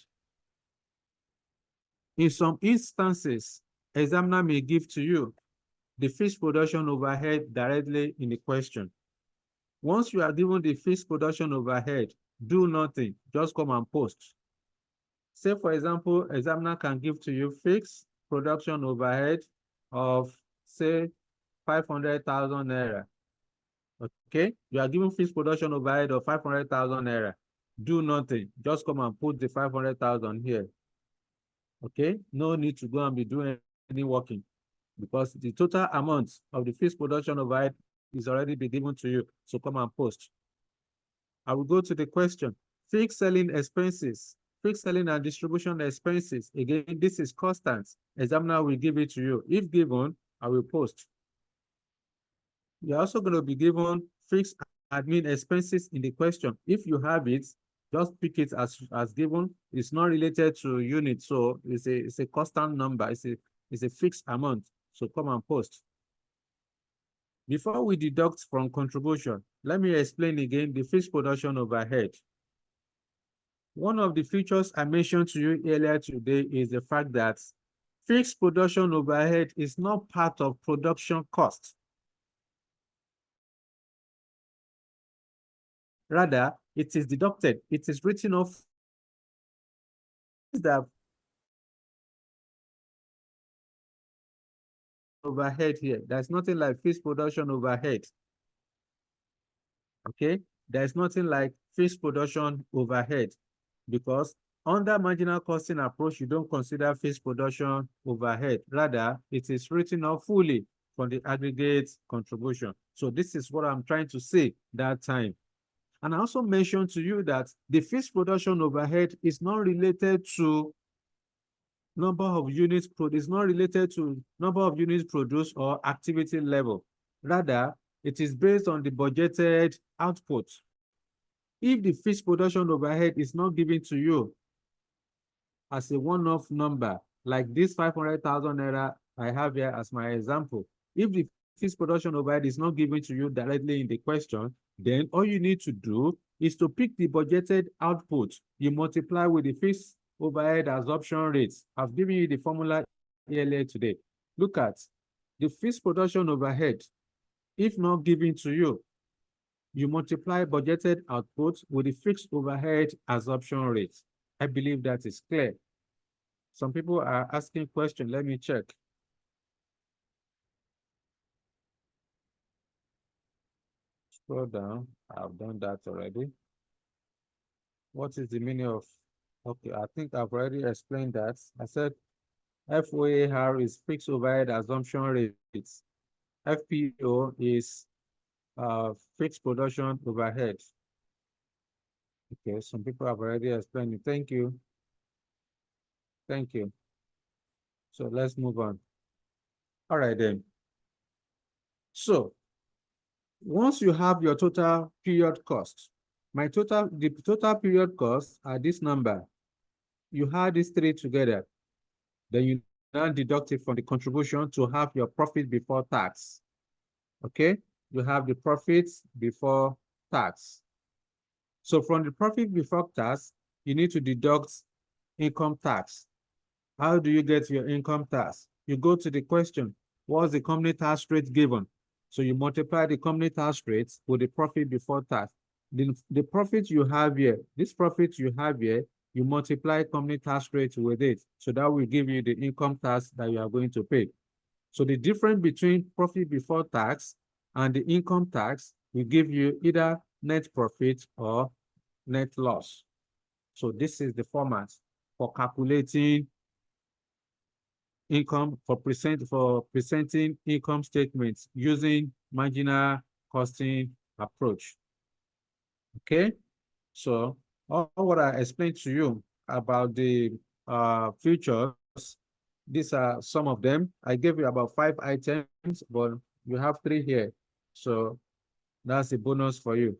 [SPEAKER 1] In some instances, examiner may give to you the fixed production overhead directly in the question. Once you are given the fixed production overhead, do nothing, just come and post. Say, for example, examiner can give to you fixed production overhead of, say, 500,000 naira. Okay, you are given fixed production overhead of 500,000 naira. Do nothing, just come and put the 500,000 here. Okay, no need to go and be doing any working because the total amount of the fixed production overhead is already been given to you. So come and post. I will go to the question. Fixed selling expenses, fixed selling and distribution expenses. Again, this is constant. Examiner will give it to you. If given, I will post. You're also going to be given fixed admin expenses in the question. If you have it, just pick it as given. It's not related to unit, so it's a constant number. It's a fixed amount. So come and post. Before we deduct from contribution, let me explain again the fixed production overhead. One of the features I mentioned to you earlier today is the fact that fixed production overhead is not part of production cost. Rather, it is deducted. It is written off. That overhead here. There's nothing like fixed production overhead. Okay, there's nothing like fixed production overhead because under marginal costing approach, you don't consider fixed production overhead. Rather, it is written off fully from the aggregate contribution. So this is what I'm trying to say that time. And I also mentioned to you that the fixed production overhead is not related to number of units produced, is not related to number of units produced or activity level. Rather, it is based on the budgeted output. If the fixed production overhead is not given to you as a one-off number, like this 500,000 naira I have here as my example, if the fixed production overhead is not given to you directly in the question, then all you need to do is to pick the budgeted output. You multiply with the fixed overhead absorption rates. I've given you the formula earlier today. Look at the fixed production overhead. If not given to you, you multiply budgeted output with the fixed overhead absorption rate. I believe that is clear. Some people are asking questions. Let me check. Scroll down. I've done that already. What is the meaning of? Okay, I think I've already explained that. I said FOAR is fixed overhead assumption rates. FPO is fixed production overhead. Okay, some people have already explained it. Thank you. Thank you. So let's move on. All right then. So once you have your total period cost, the total period costs are this number. You add these three together. Then you now deduct it from the contribution to have your profit before tax. Okay, you have the profits before tax. So from the profit before tax, you need to deduct income tax. How do you get your income tax? You go to the question, what's the company tax rate given? So you multiply the company tax rates with the profit before tax. The profit you have here, this profit you have here, you multiply company tax rate with it. So that will give you the income tax that you are going to pay. So the difference between profit before tax and the income tax will give you either net profit or net loss. So this is the format for calculating income, for presenting income statements using marginal costing approach. Okay, so all what I explained to you about the features, these are some of them. I gave you about 5 items, but you have 3 here. So that's a bonus for you.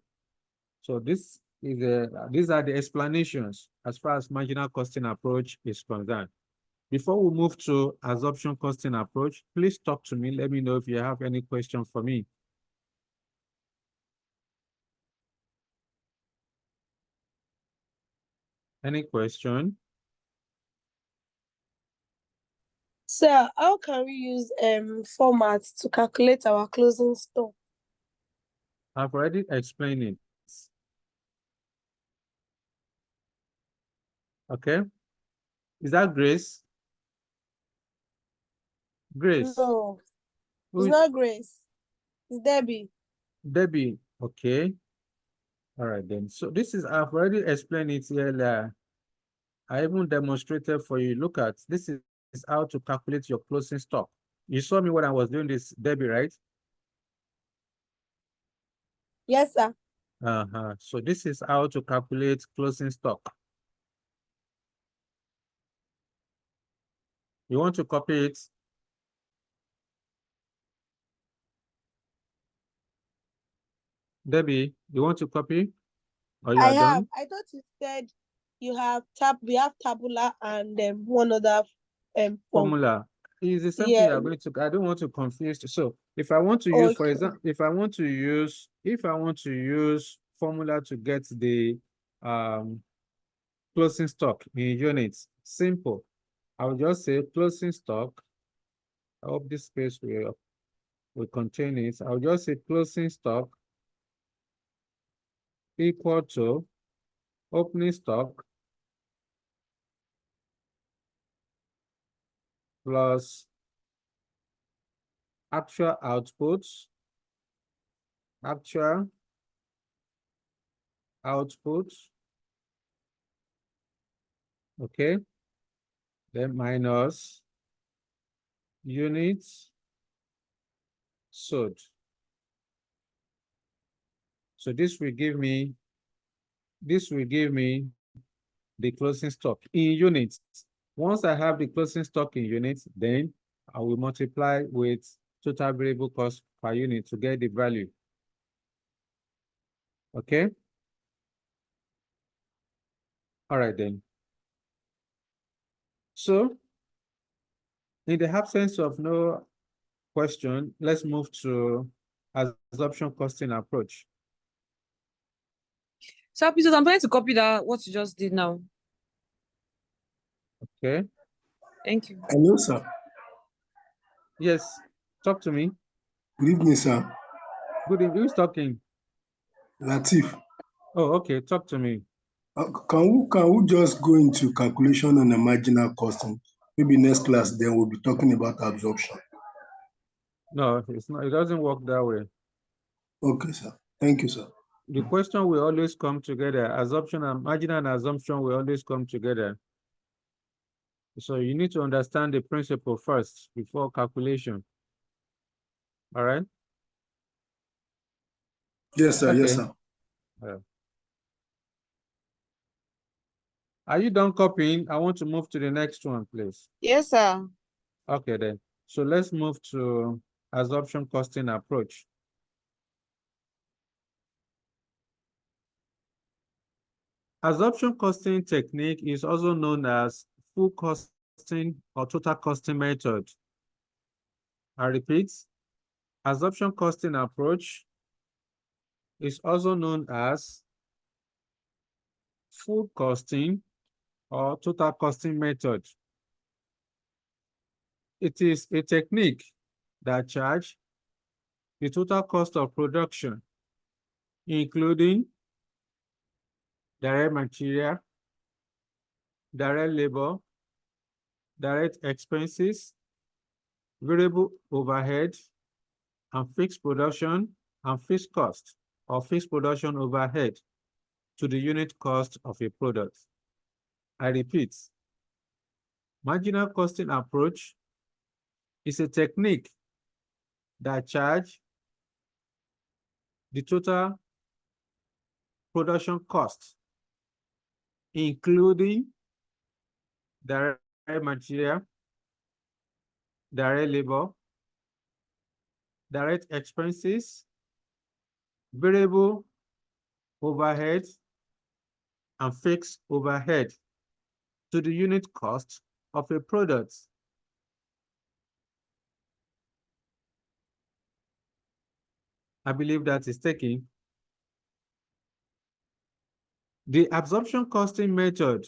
[SPEAKER 1] So these are the explanations as far as marginal costing approach is concerned. Before we move to absorption costing approach, please talk to me. Let me know if you have any question for me. Any question?
[SPEAKER 4] Sir, how can we use format to calculate our closing stock?
[SPEAKER 1] I've already explained it. Okay. Is that Grace? Grace.
[SPEAKER 4] No,
[SPEAKER 1] Who
[SPEAKER 4] it's
[SPEAKER 1] is
[SPEAKER 4] not Grace. It's Debbie.
[SPEAKER 1] Debbie? Okay. All right then. So this is, I've already explained it earlier. I even demonstrated for you. Look at this is how to calculate your closing stock. You saw me when I was doing this, Debbie, right?
[SPEAKER 4] Yes, sir.
[SPEAKER 1] So this is how to calculate closing stock. You want to copy it? Debbie, you want to copy? Or you
[SPEAKER 4] I
[SPEAKER 1] are
[SPEAKER 4] have.
[SPEAKER 1] done?
[SPEAKER 4] I thought you said you have we have tabular and one other form.
[SPEAKER 1] Formula is the same thing
[SPEAKER 4] Yeah.
[SPEAKER 1] you are going to. I don't want to confuse you. So if I want to use, for
[SPEAKER 4] Okay.
[SPEAKER 1] example, if I want to use formula to get the closing stock in units, simple. I will just say closing stock. I hope this space will contain it. I'll just say closing stock equal to opening stock plus actual outputs, okay, then minus units sold. So this will give me the closing stock in units. Once I have the closing stock in units, then I will multiply with total variable cost per unit to get the value. Okay. All right then. So in the absence of no question, let's move to absorption costing approach.
[SPEAKER 5] So, Peter, I'm trying to copy that what you just did now.
[SPEAKER 1] Okay.
[SPEAKER 5] Thank you.
[SPEAKER 6] Hello, sir.
[SPEAKER 1] Yes, talk to me.
[SPEAKER 6] Good evening, sir.
[SPEAKER 1] Good evening. Who's talking?
[SPEAKER 6] Latif.
[SPEAKER 1] Oh, okay. Talk to me.
[SPEAKER 6] Can we just go into calculation on the marginal costing? Maybe next class, then we'll be talking about absorption.
[SPEAKER 1] No, it's not. It doesn't work that way.
[SPEAKER 6] Okay, sir. Thank you, sir.
[SPEAKER 1] The question will always come together. Absorption and marginal and assumption will always come together. So you need to understand the principle first before calculation. All right?
[SPEAKER 6] Yes, sir.
[SPEAKER 1] Okay.
[SPEAKER 6] Yes, sir.
[SPEAKER 1] Are you done copying? I want to move to the next one, please.
[SPEAKER 5] Yes, sir.
[SPEAKER 1] Okay, then. So let's move to absorption costing approach. Absorption costing technique is also known as full costing or total costing method. I repeat, absorption costing approach is also known as full costing or total costing method. It is a technique that charges the total cost of production, including direct material, direct labor, direct expenses, variable overhead, and fixed production and fixed cost or fixed production overhead to the unit cost of a product. I repeat, marginal costing approach is a technique that charge the total production cost, including direct material, direct labor, direct expenses, variable overhead, and fixed overhead to the unit cost of a product. I believe that is taken. The absorption costing method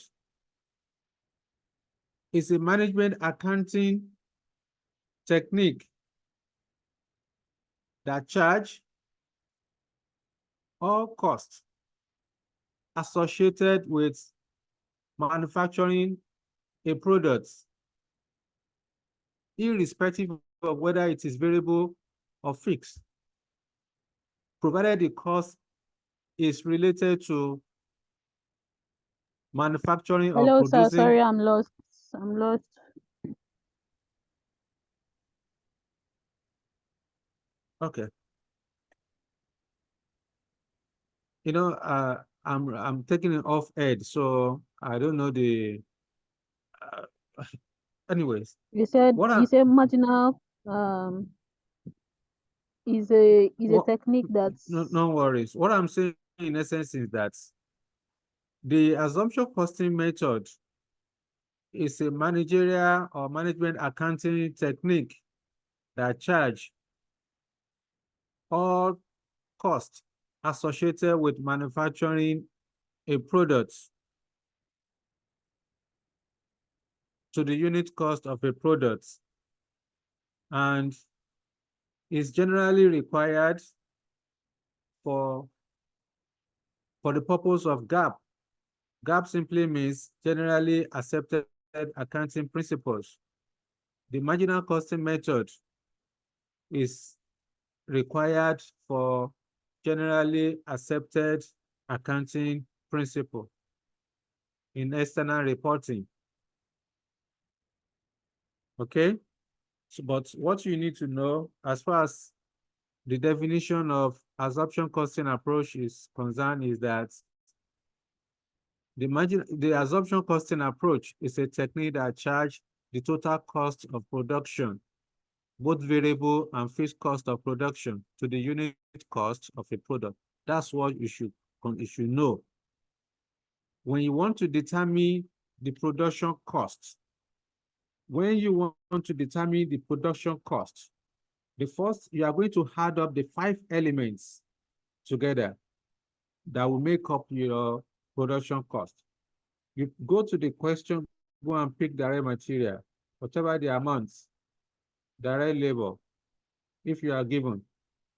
[SPEAKER 1] is a management accounting technique that charge all costs associated with manufacturing a product, irrespective of whether it is variable or fixed, provided the cost is related to manufacturing or
[SPEAKER 3] Hello, sir.
[SPEAKER 1] producing.
[SPEAKER 3] Sorry, I'm lost. I'm lost.
[SPEAKER 1] Okay. You know, I'm taking it off Ed, so I don't know the. Anyways,
[SPEAKER 3] You said
[SPEAKER 1] what
[SPEAKER 3] you
[SPEAKER 1] I
[SPEAKER 3] said marginal is a
[SPEAKER 1] what,
[SPEAKER 3] technique that's
[SPEAKER 1] no worries. What I'm saying in essence is that the assumption costing method is a managerial or management accounting technique that charge all costs associated with manufacturing a product to the unit cost of a product, and is generally required for the purpose of GAAP. GAAP simply means generally accepted accounting principles. The marginal costing method is required for generally accepted accounting principle in external reporting. Okay, so, but what you need to know as far as the definition of absorption costing approach is concerned is that the absorption costing approach is a technique that charges the total cost of production, both variable and fixed cost of production, to the unit cost of a product. That's what you should know. When you want to determine the production cost, the first, you are going to add up the 5 elements together that will make up your production cost. You go to the question, go and pick direct material, whatever the amounts, direct labor, if you are given,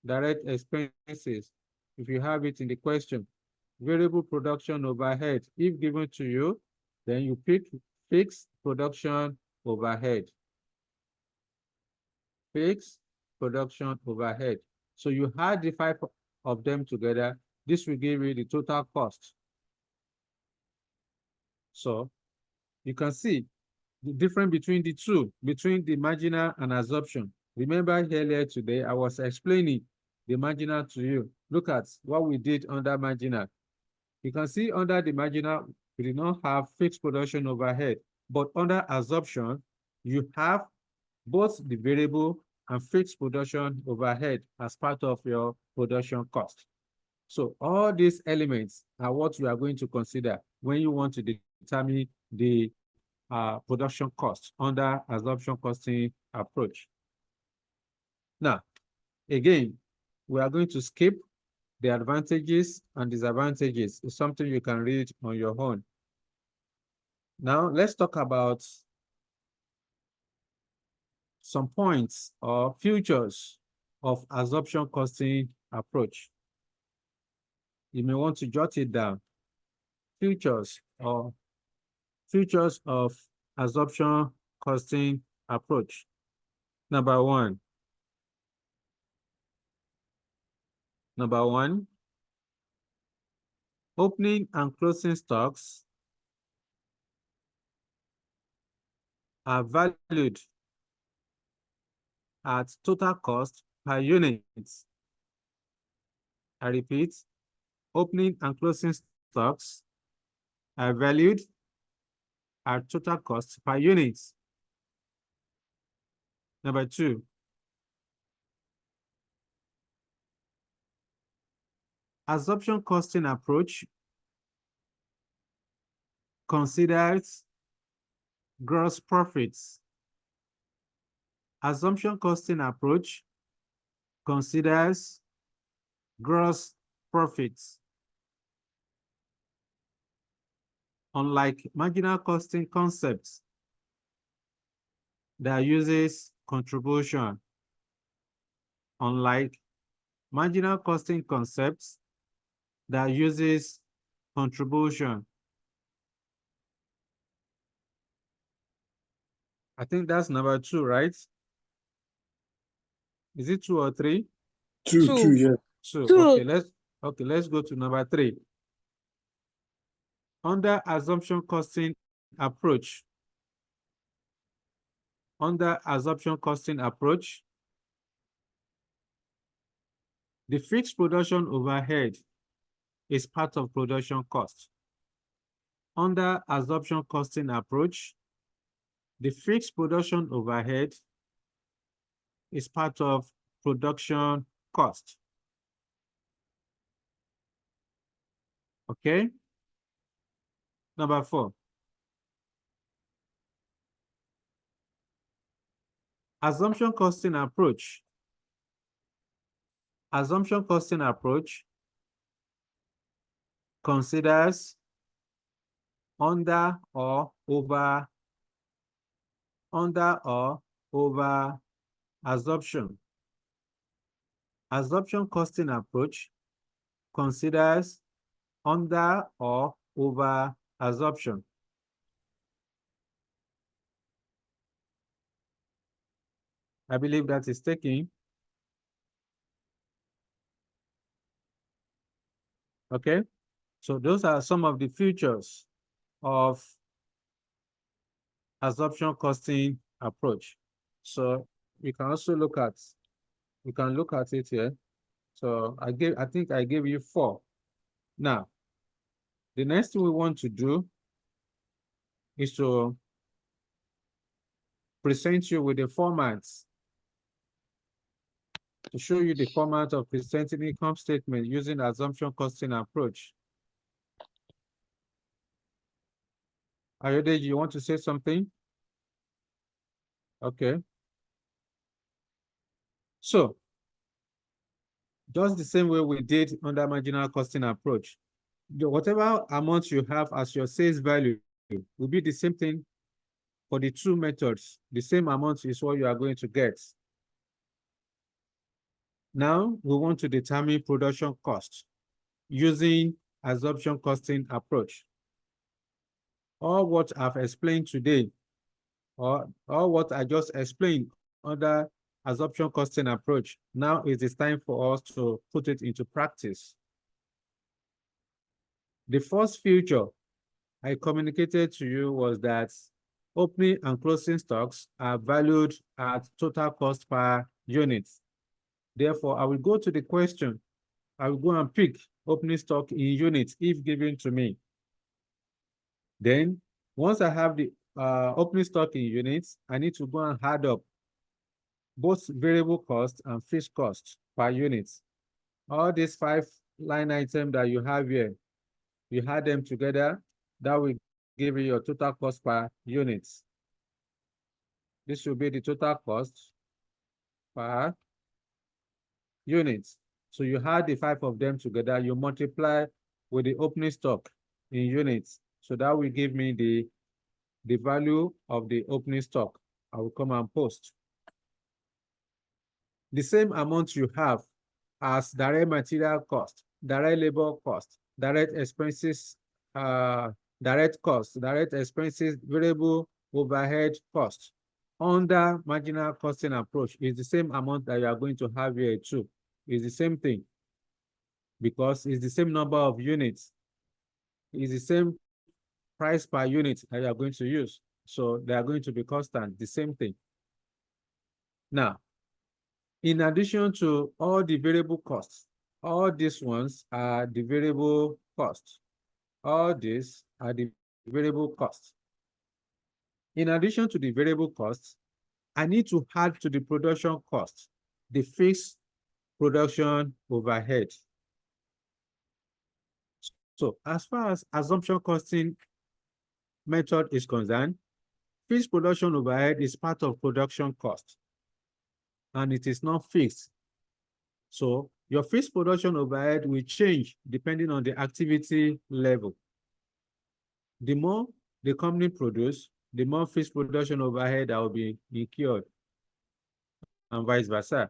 [SPEAKER 1] direct expenses, if you have it in the question, variable production overhead, if given to you, then you pick fixed production overhead. Fixed production overhead. So you add the 5 of them together. This will give you the total cost. So you can see the difference between the two, between the marginal and absorption. Remember earlier today, I was explaining the marginal to you. Look at what we did under marginal. You can see under the marginal, we did not have fixed production overhead, but under absorption, you have both the variable and fixed production overhead as part of your production cost. So all these elements are what you are going to consider when you want to determine the production cost under absorption costing approach. Now, again, we are going to skip the advantages and disadvantages. It's something you can read on your own. Now, let's talk about some points or features of absorption costing approach. You may want to jot it down. Features of absorption costing approach. Number one, opening and closing stocks are valued at total cost per unit. I repeat, opening and closing stocks are valued at total cost per unit. Number 2, absorption costing approach considers gross profits. Assumption costing approach considers gross profits. Unlike marginal costing concepts that uses contribution, unlike marginal costing concepts that uses contribution. I think that's number 2, right? Is it 2 or 3?
[SPEAKER 6] Two, yeah.
[SPEAKER 1] 2.
[SPEAKER 4] 2.
[SPEAKER 1] Okay, let's go to number 3. Under assumption costing approach, the fixed production overhead is part of production cost. Under absorption costing approach, the fixed production overhead is part of production cost. Okay? Number 4. Assumption costing approach. Assumption costing approach considers under or over absorption. Absorption costing approach considers under or over absorption. I believe that is taking. Okay, so those are some of the features of absorption costing approach. So we can also look at it here. So I think I gave you 4. Now, the next thing we want to do is to present you with the formats, to show you the format of presenting income statement using assumption costing approach. Ayode, you want to say something? Okay. So, just the same way we did under marginal costing approach, whatever amount you have as your sales value will be the same thing for the 2 methods. The same amount is what you are going to get. Now, we want to determine production cost using absorption costing approach. All what I've explained today, or what I just explained under absorption costing approach, now it is time for us to put it into practice. The first feature I communicated to you was that opening and closing stocks are valued at total cost per unit. Therefore, I will go to the question. I will go and pick opening stock in units if given to me. Then, once I have the opening stock in units, I need to go and add up both variable cost and fixed cost per unit. All these 5 line items that you have here, you add them together, that will give you your total cost per unit. This should be the total cost per unit. So you add the 5 of them together, you multiply with the opening stock in units. So that will give me the value of the opening stock. I will come and post. The same amount you have as direct material cost, direct labor cost, direct expenses, direct costs, direct expenses, variable overhead cost. Under marginal costing approach is the same amount that you are going to have here too. It's the same thing because it's the same number of units. It's the same price per unit that you are going to use. So they are going to be constant, the same thing. Now, in addition to all the variable costs, all these ones are the variable costs. All these are the variable costs. In addition to the variable costs, I need to add to the production cost the fixed production overhead. So as far as assumption costing method is concerned, fixed production overhead is part of production cost, and it is not fixed. So your fixed production overhead will change depending on the activity level. The more the company produce, the more fixed production overhead that will be incurred, and vice versa.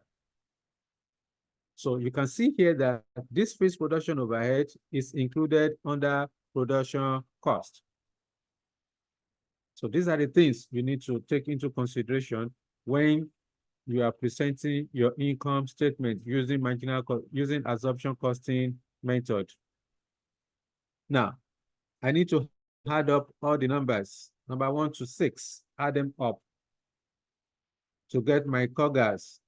[SPEAKER 1] So you can see here that this fixed production overhead is included under production cost. So these are the things you need to take into consideration when you are presenting your income statement using using absorption costing method. Now, I need to add up all the numbers, number 1 to 6, add them up to get my COGAS.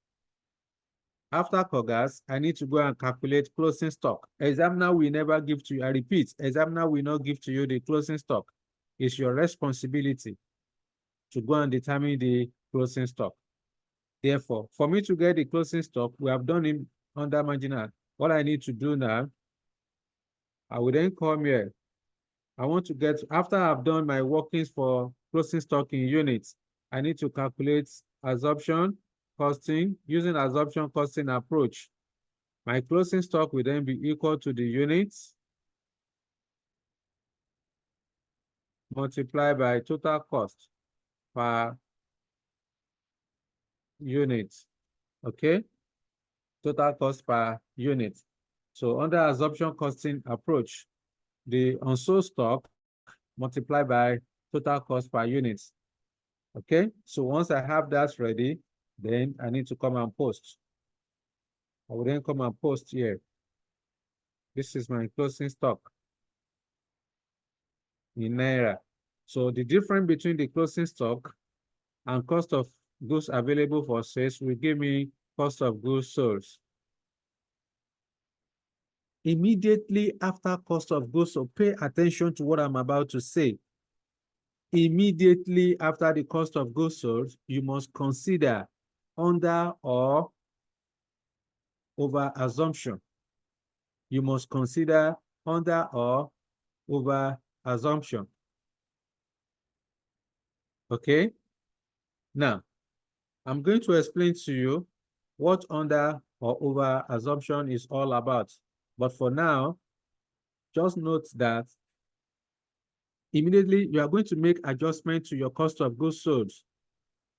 [SPEAKER 1] After COGAS, I need to go and calculate closing stock. Examiner will never give to you, I repeat, examiner will not give to you the closing stock. It's your responsibility to go and determine the closing stock. Therefore, for me to get the closing stock, we have done it under marginal. What I need to do now, I will then come here. I want to get, after I've done my workings for closing stock in units, I need to calculate absorption costing using absorption costing approach. My closing stock will then be equal to the units multiplied by total cost per unit. Okay, total cost per unit. So under absorption costing approach, the unsold stock multiplied by total cost per unit. Okay, so once I have that ready, then I need to come and post. I will then come and post here. This is my closing stock in Naira. So the difference between the closing stock and cost of goods available for sales will give me cost of goods sold. Immediately after cost of goods, so pay attention to what I'm about to say. Immediately after the cost of goods sold, you must consider under or over assumption. You must consider under or over assumption. Okay? Now, I'm going to explain to you what under or over assumption is all about. But for now, just note that immediately you are going to make adjustment to your cost of goods sold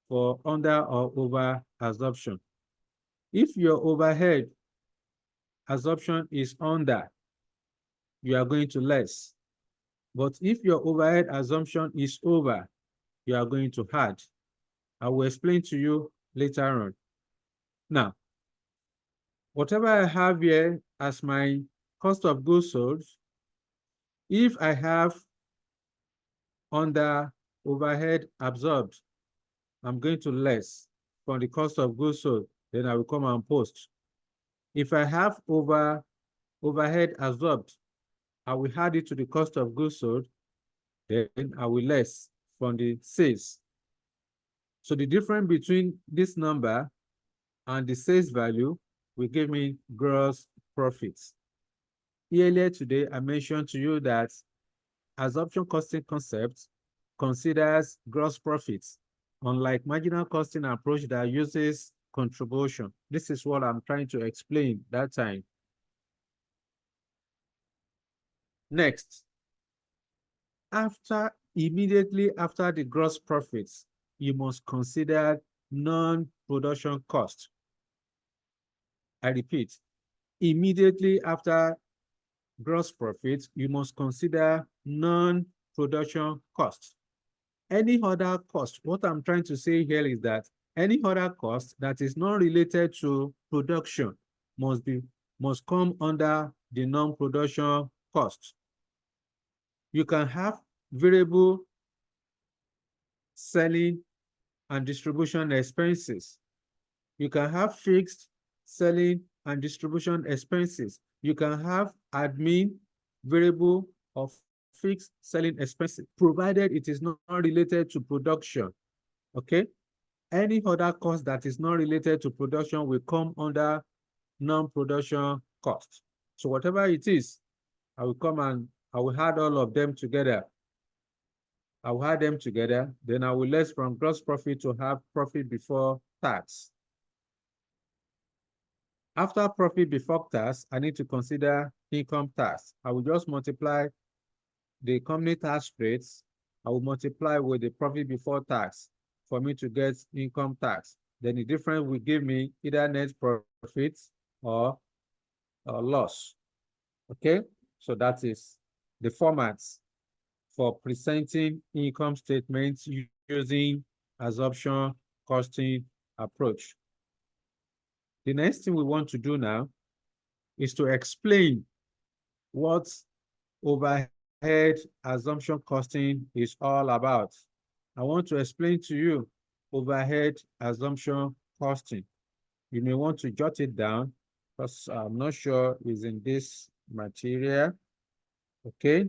[SPEAKER 1] for under or over assumption. If your overhead assumption is under, you are going to less. But if your overhead assumption is over, you are going to add. I will explain to you later on. Now, whatever I have here as my cost of goods sold, if I have under overhead absorbed, I'm going to less from the cost of goods sold, then I will come and post. If I have overhead absorbed, I will add it to the cost of goods sold, then I will less from the sales. So the difference between this number and the sales value will give me gross profits. Earlier today, I mentioned to you that absorption costing concept considers gross profits, unlike marginal costing approach that uses contribution. This is what I'm trying to explain that time. Next, immediately after the gross profits, you must consider non-production cost. I repeat, immediately after gross profit, you must consider non-production cost. Any other cost, what I'm trying to say here is that any other cost that is not related to production must come under the non-production cost. You can have variable selling and distribution expenses. You can have fixed selling and distribution expenses. You can have admin, variable, or fixed selling expenses, provided it is not related to production. Okay? Any other cost that is not related to production will come under non-production cost. So whatever it is, I will come and I will add all of them together. I will add them together, then I will less from gross profit to have profit before tax. After profit before tax, I need to consider income tax. I will just multiply the company tax rates. I will multiply with the profit before tax for me to get income tax. Then the difference will give me either net profit or loss. Okay, so that is the formats for presenting income statements using absorption costing approach. The next thing we want to do now is to explain what overhead assumption costing is all about. I want to explain to you overhead assumption costing. You may want to jot it down because I'm not sure it's in this material. Okay,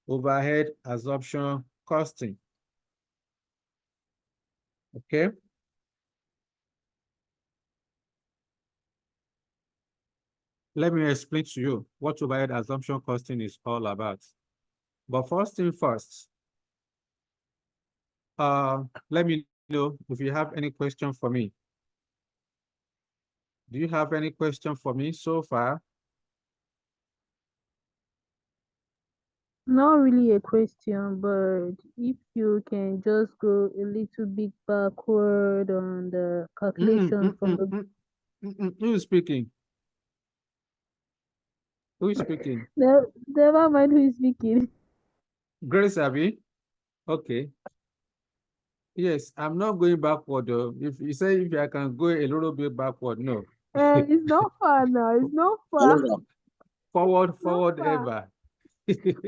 [SPEAKER 1] overhead assumption costing. Okay. Let me explain to you what overhead assumption costing is all about. But first thing first, let me know if you have any question for me. Do you have any question for me so far?
[SPEAKER 3] Not really a question, but if you can just go a little bit backward on the calculation from the
[SPEAKER 1] Who is speaking? Who is speaking?
[SPEAKER 3] never mind who is speaking.
[SPEAKER 1] Grace Abby? Okay. Yes, I'm not going backward though. If you say if I can go a little bit backward, no.
[SPEAKER 3] It's not far now. It's not far.
[SPEAKER 1] Forward,
[SPEAKER 3] It's not
[SPEAKER 1] forward
[SPEAKER 3] far.
[SPEAKER 1] ever.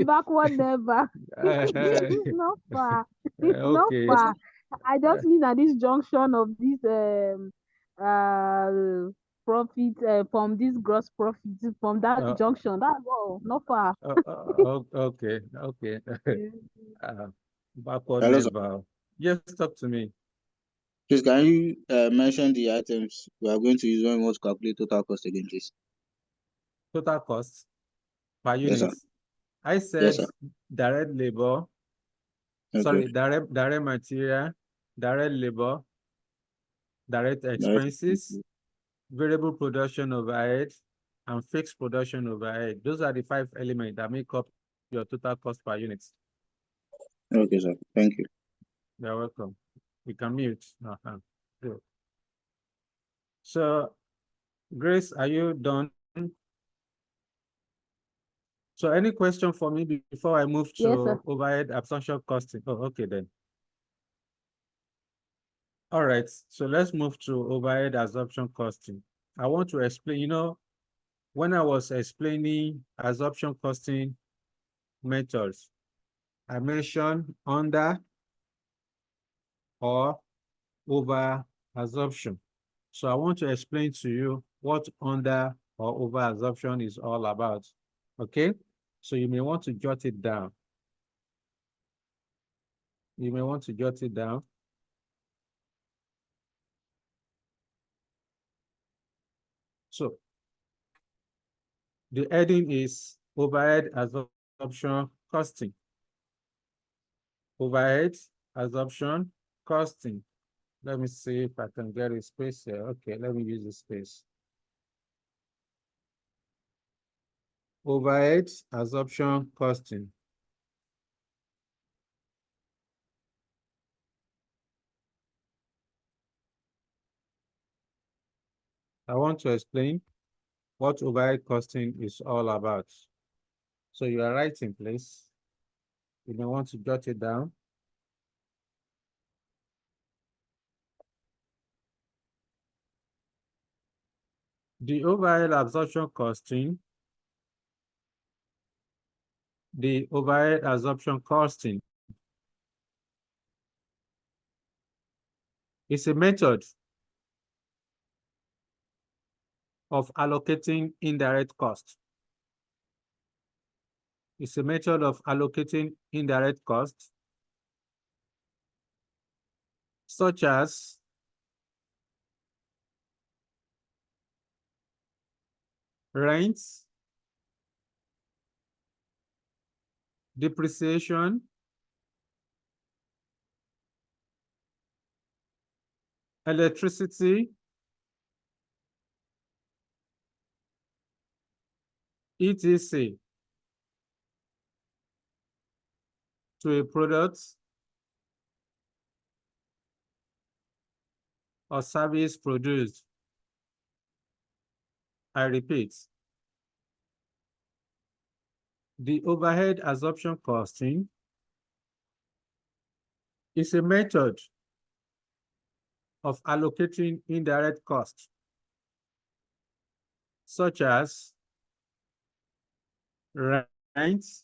[SPEAKER 3] Backward never. It's not far. It's not
[SPEAKER 1] Okay.
[SPEAKER 3] far. I just mean at this junction of this uh profit from this gross profit from that
[SPEAKER 1] Uh,
[SPEAKER 3] junction. That's all. Not far.
[SPEAKER 1] okay, okay. Backward
[SPEAKER 7] Hello, sir.
[SPEAKER 1] never. Just talk to me.
[SPEAKER 7] Please, can you mention the items we are going to use when we want to calculate total cost again, please?
[SPEAKER 1] Total cost per
[SPEAKER 7] Yes,
[SPEAKER 1] unit.
[SPEAKER 7] sir.
[SPEAKER 1] I
[SPEAKER 7] Yes,
[SPEAKER 1] said
[SPEAKER 7] sir.
[SPEAKER 1] direct labor,
[SPEAKER 7] Okay.
[SPEAKER 1] sorry, direct material, direct labor, direct expenses, variable production overhead, and fixed production overhead. Those are the 5 elements that make up your total cost per unit.
[SPEAKER 7] Okay, sir. Thank you.
[SPEAKER 1] You're welcome. You can mute. Good. So, Grace, are you done? So, any question for me before I move to
[SPEAKER 3] Yes, sir.
[SPEAKER 1] overhead absorption costing? Oh, okay then. All right, so let's move to overhead absorption costing. I want to explain, when I was explaining absorption costing methods, I mentioned under or over absorption. So I want to explain to you what under or over absorption is all about. Okay, so you may want to jot it down. You may want to jot it down. So the heading is overhead absorption costing. Overhead absorption costing. Let me see if I can get a space here. Okay, let me use the space. Overhead absorption costing. I want to explain what overhead costing is all about. So you are writing, please. You may want to jot it down. The overhead absorption costing, the overhead absorption costing is a method of allocating indirect costs. It's a method of allocating indirect costs, such as rents, depreciation, electricity, etc. to a product or service produced. I repeat, the overhead absorption costing is a method of allocating indirect costs, such as rents,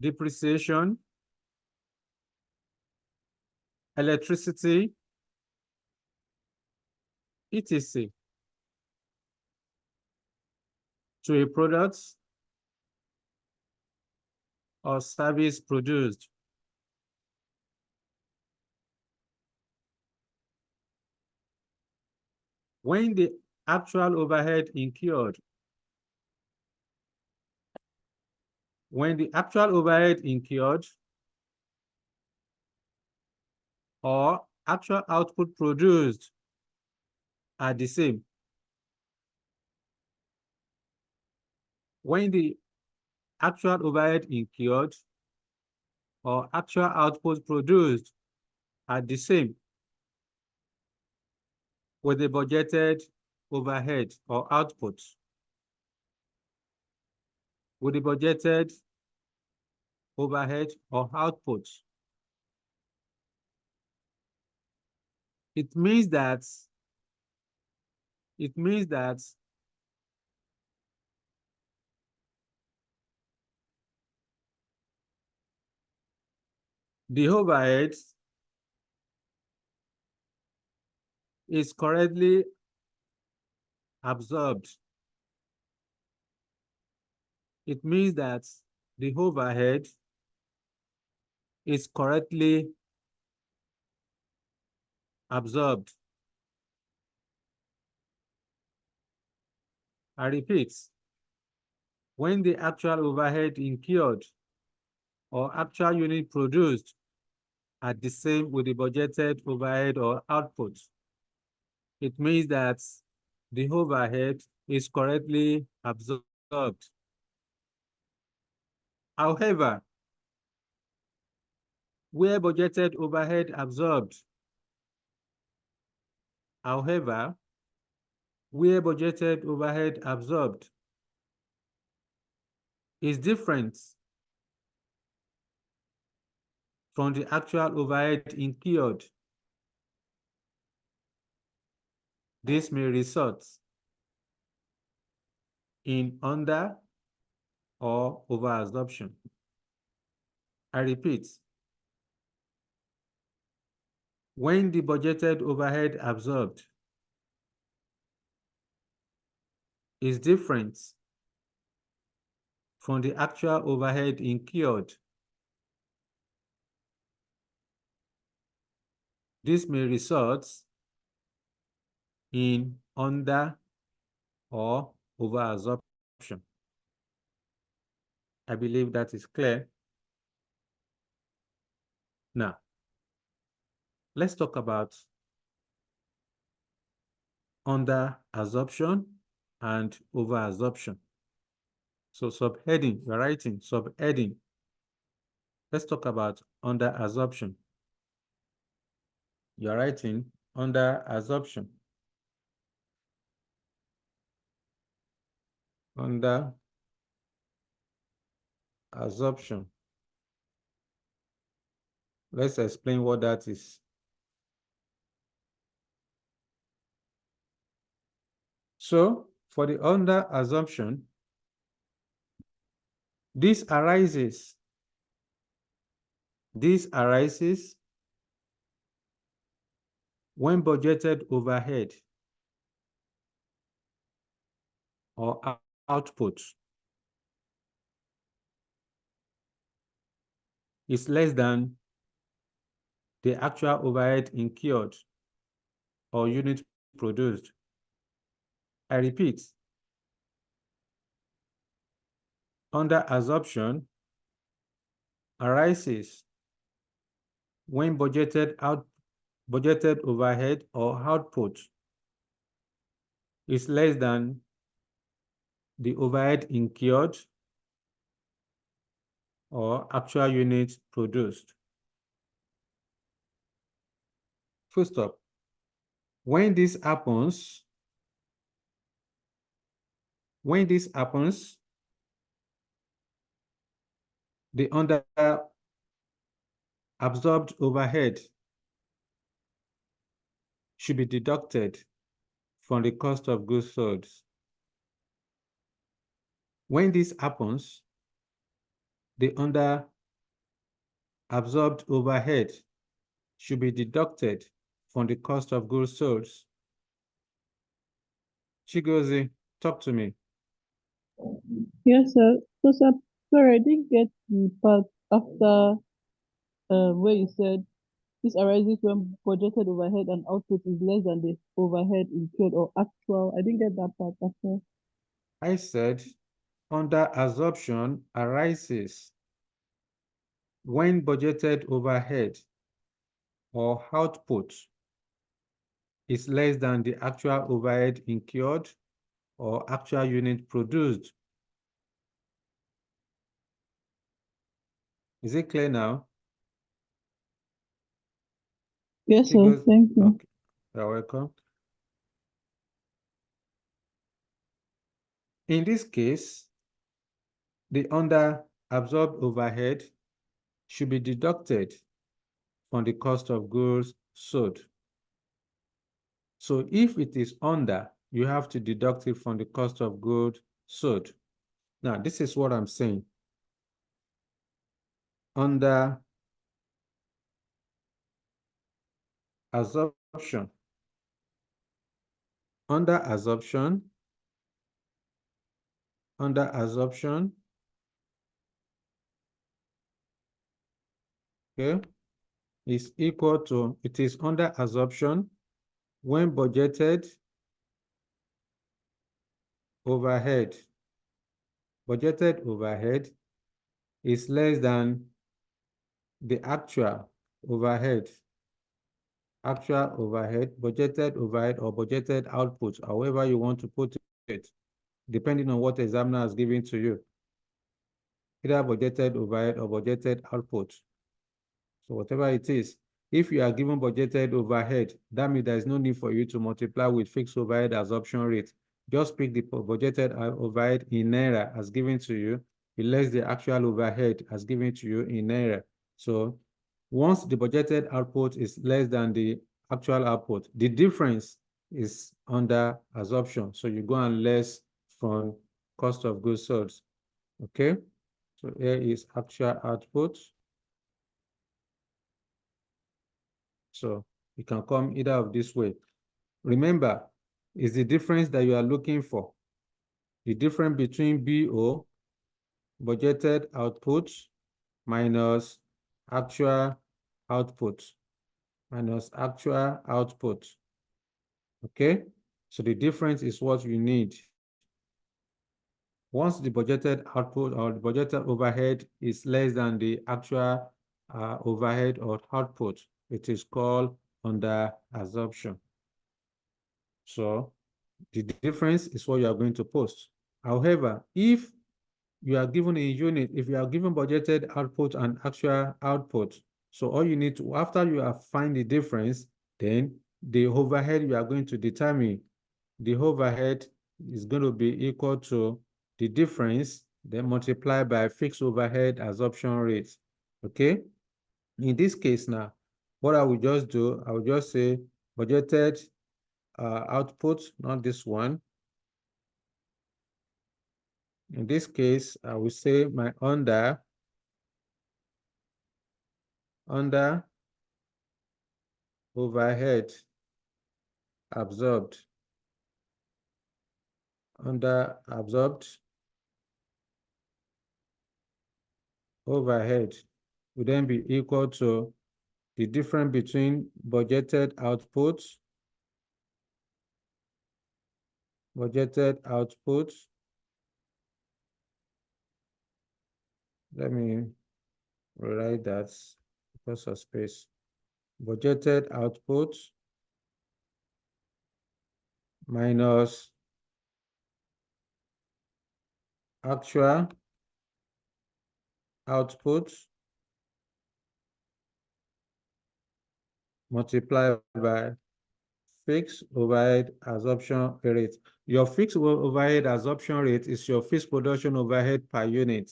[SPEAKER 1] depreciation, electricity, etc. to a product or service produced. When the actual overhead incurred or actual output produced are the same. When the actual overhead incurred or actual output produced are the same with the budgeted overhead or output. With the budgeted overhead or output. It means that the overhead is correctly absorbed. It means that the overhead is correctly absorbed. I repeat, when the actual overhead incurred or actual unit produced are the same with the budgeted overhead or output, it means that the overhead is correctly absorbed. However, where budgeted overhead absorbed, is different from the actual overhead incurred, this may result in under or over absorption. I repeat, when the budgeted overhead absorbed is different from the actual overhead incurred, this may result in under or over absorption. I believe that is clear. Now, let's talk about under absorption and over absorption. So subheading, we're writing subheading. Let's talk about under absorption. You're writing under absorption. Under absorption. Let's explain what that is. So for the under absorption, this arises when budgeted overhead or output is less than the actual overhead incurred or unit produced. I repeat, under absorption arises when budgeted overhead or output is less than the overhead incurred or actual units produced. Full stop. When this happens, the under absorbed overhead should be deducted from the cost of goods sold. When this happens, the under absorbed overhead should be deducted from the cost of goods sold. Chigozie, talk to me.
[SPEAKER 3] Yes, sir. So, sir, sorry, I didn't get the part after where you said this arises when budgeted overhead and output is less than the overhead incurred or actual. I didn't get that part after.
[SPEAKER 1] I said under absorption arises when budgeted overhead or output is less than the actual overhead incurred or actual unit produced. Is it clear now?
[SPEAKER 3] Yes, sir. Thank you.
[SPEAKER 1] Okay. You're welcome. In this case, the under absorbed overhead should be deducted from the cost of goods sold. So if it is under, you have to deduct it from the cost of goods sold. Now, this is what I'm saying. Under absorption, under absorption, okay, is equal to, it is under absorption when budgeted overhead is less than the actual overhead, budgeted overhead or budgeted output, however you want to put it, depending on what examiner has given to you. Either budgeted overhead or budgeted output. So whatever it is, if you are given budgeted overhead, that means there is no need for you to multiply with fixed overhead absorption rate. Just pick the budgeted overhead in naira as given to you, less the actual overhead as given to you in naira. So once the budgeted output is less than the actual output, the difference is under absorption. So you go and less from cost of goods sold. Okay, so here is actual output. So it can come either of this way. Remember, it's the difference that you are looking for. The difference between BO, budgeted output, minus actual output, Okay, so the difference is what you need. Once the budgeted output or the budgeted overhead is less than the actual overhead or output, it is called under absorption. So the difference is what you are going to post. However, if you are given a unit, if you are given budgeted output and actual output, so all you need to, after you have find the difference, then the overhead you are going to determine, the overhead is going to be equal to the difference, then multiply by fixed overhead absorption rate. Okay? In this case now, what I will just do, I will just say budgeted output, not this one. In this case, I will say my under overhead absorbed. Under absorbed overhead would then be equal to the difference between budgeted output, let me rewrite that because of space. Budgeted output minus actual output multiplied by fixed overhead absorption rate. Your fixed overhead absorption rate is your fixed production overhead per unit.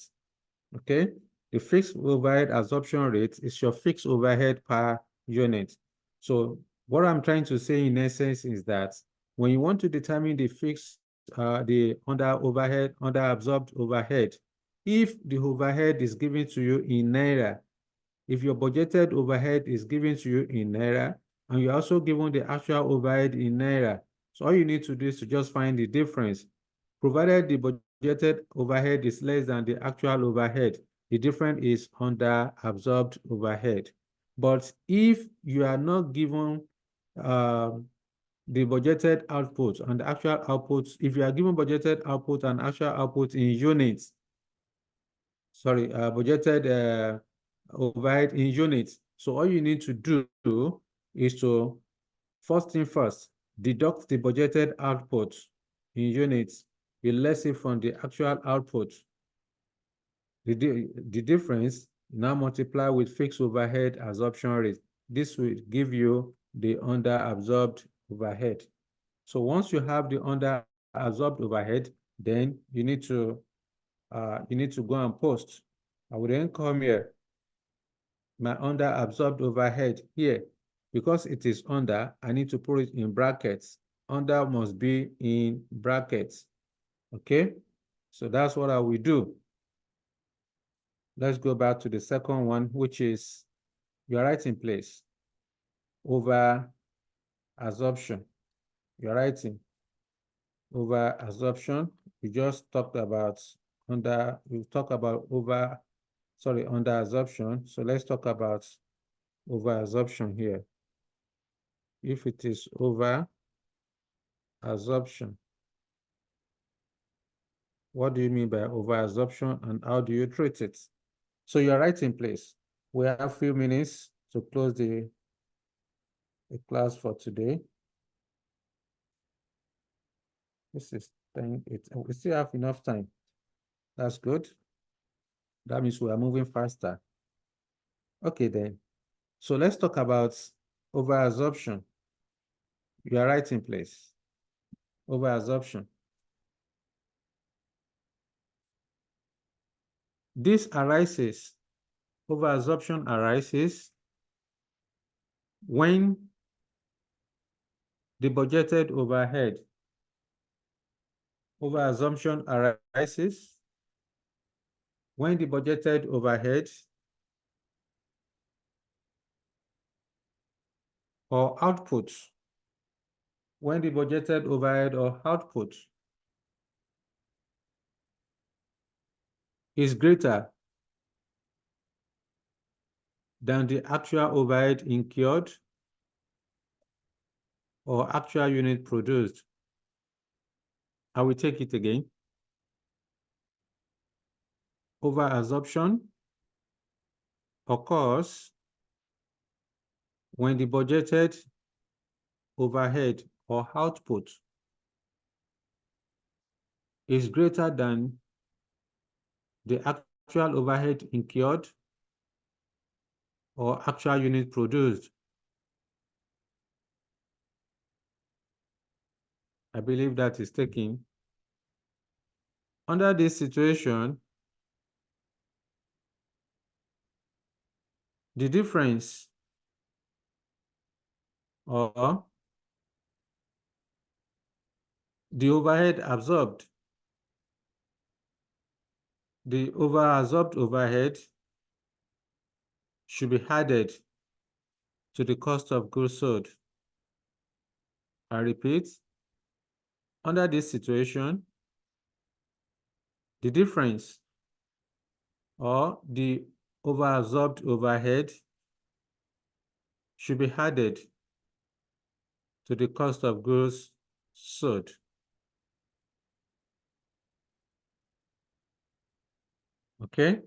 [SPEAKER 1] Okay? The fixed overhead absorption rate is your fixed overhead per unit. So what I'm trying to say in essence is that when you want to determine the fixed, the under absorbed overhead, if the overhead is given to you in Naira, if your budgeted overhead is given to you in Naira, and you're also given the actual overhead in Naira, so all you need to do is to just find the difference. Provided the budgeted overhead is less than the actual overhead, the difference is under absorbed overhead. But if you are not given the budgeted output and the actual output, if you are given budgeted output and actual output in units, budgeted overhead in units. So all you need to do is to, first thing first, deduct the budgeted output in units, be less it from the actual output. The difference now multiply with fixed overhead absorption rate. This will give you the under absorbed overhead. So once you have the under absorbed overhead, then you need to go and post. I will then come here, my under absorbed overhead here. Because it is under, I need to put it in brackets. Under must be in brackets. Okay, so that's what I will do. Let's go back to the second one, which is your writing place. Over absorption. You're writing over absorption. We just talked about under absorption. So let's talk about over absorption here. If it is over absorption, what do you mean by over absorption and how do you treat it? So your writing place. We have a few minutes to close the class for today. This is 10, we still have enough time. That's good. That means we are moving faster. Okay then. So let's talk about over absorption. You are writing place. Over absorption. This arises, over absorption arises when the budgeted overhead, over assumption arises when the budgeted overhead or output, when the budgeted overhead or output is greater than the actual overhead incurred or actual unit produced. I will take it again. Over absorption occurs when the budgeted overhead or output is greater than the actual overhead incurred or actual unit produced. I believe that is taken. Under this situation, the difference or the overhead absorbed, the over-absorbed overhead should be added to the cost of goods sold. I repeat, under this situation, the difference or the overabsorbed overhead should be added to the cost of goods sold. Okay?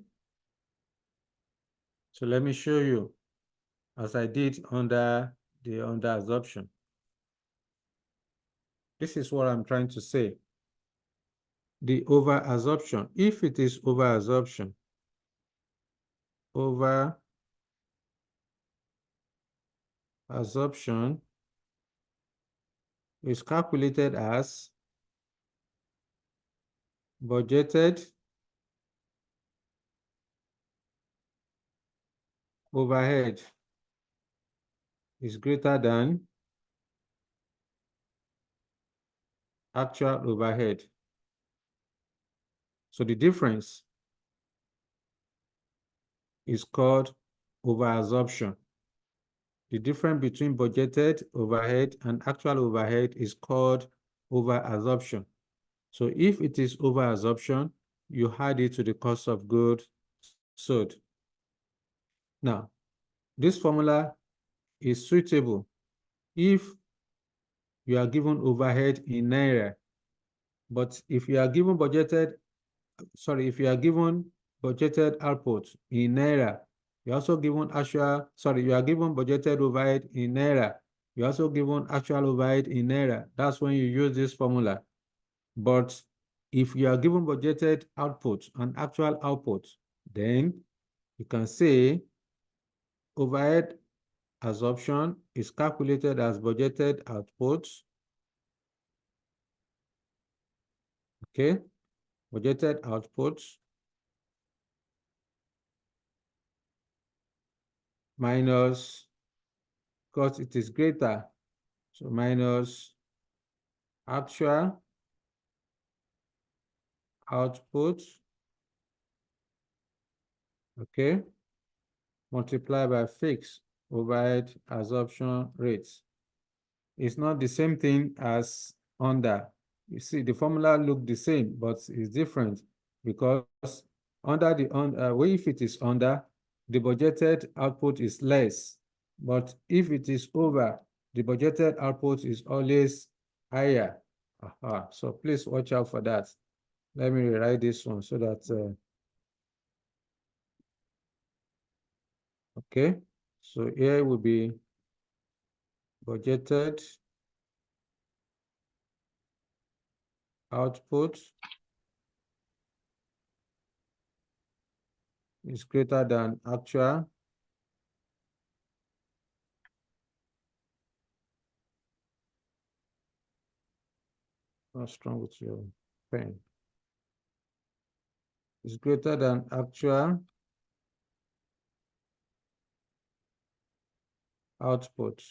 [SPEAKER 1] So let me show you as I did under the underabsorption. This is what I'm trying to say. The overabsorption, if it is overabsorption, overabsorption is calculated as budgeted overhead is greater than actual overhead. So the difference is called overabsorption. The difference between budgeted overhead and actual overhead is called overabsorption. So if it is overabsorption, you add it to the cost of goods sold. Now, this formula is suitable if you are given overhead in Naira. But if you are given budgeted output in Naira, you're also given you are given budgeted overhead in Naira. You're also given actual overhead in Naira. That's when you use this formula. But if you are given budgeted output and actual output, then you can say overhead absorption is calculated as budgeted output. Okay, budgeted output minus, because it is greater, so minus actual output, okay, multiplied by fixed overhead absorption rates. It's not the same thing as under. You see, the formula look the same, but it's different because under the if it is under, the budgeted output is less. But if it is over, the budgeted output is always higher. So please watch out for that. Let me rewrite this one so that okay. So here will be budgeted output is greater than actual what's wrong with your pen? Is greater than actual output.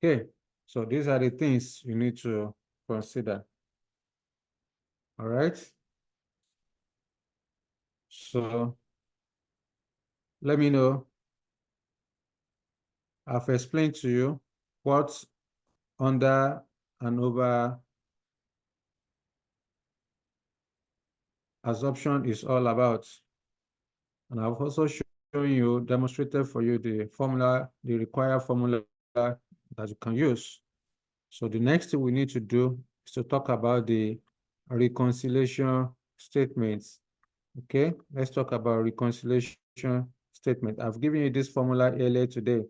[SPEAKER 1] Okay, so these are the things you need to consider. All right. So let me know. I've explained to you what under and over absorption is all about. And I've also shown you, demonstrated for you the formula, the required formula that you can use. So the next thing we need to do is to talk about the reconciliation statements. Okay, let's talk about reconciliation statement. I've given you this formula earlier today,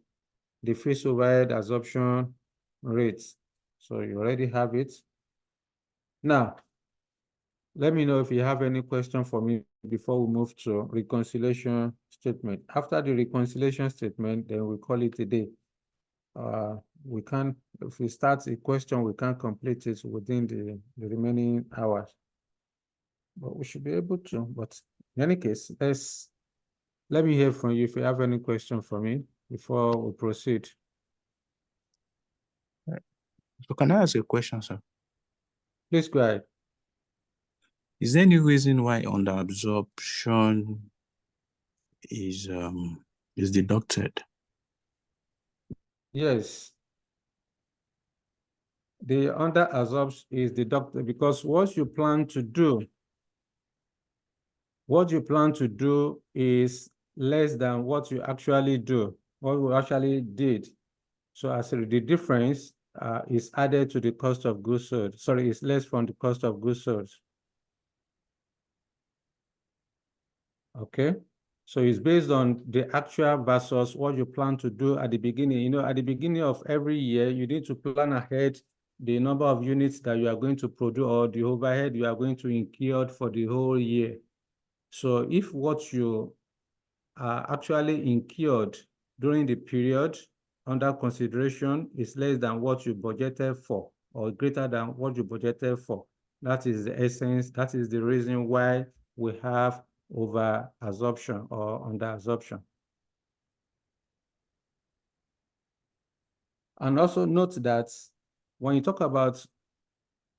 [SPEAKER 1] the fixed overhead absorption rates. So you already have it. Now, let me know if you have any question for me before we move to reconciliation statement. After the reconciliation statement, then we call it a day. We can't, if we start a question, we can't complete it within the remaining hours. But we should be able to. But in any case, let me hear from you if you have any question for me before we proceed.
[SPEAKER 8] So can I ask a question, sir?
[SPEAKER 1] Please go ahead.
[SPEAKER 8] Is there any reason why under absorption is deducted?
[SPEAKER 1] Yes. The under absorption is deducted because what you plan to do is less than what you actually do, what you actually did. So as the difference is added to the cost of goods sold. Sorry, it's less from the cost of goods sold. Okay. So it's based on the actual versus what you plan to do at the beginning. You know, at the beginning of every year, you need to plan ahead the number of units that you are going to produce or the overhead you are going to incur for the whole year. So if what you are actually incurred during the period under consideration is less than what you budgeted for or greater than what you budgeted for, that is the essence, that is the reason why we have over absorption or under absorption. And also note that when you talk about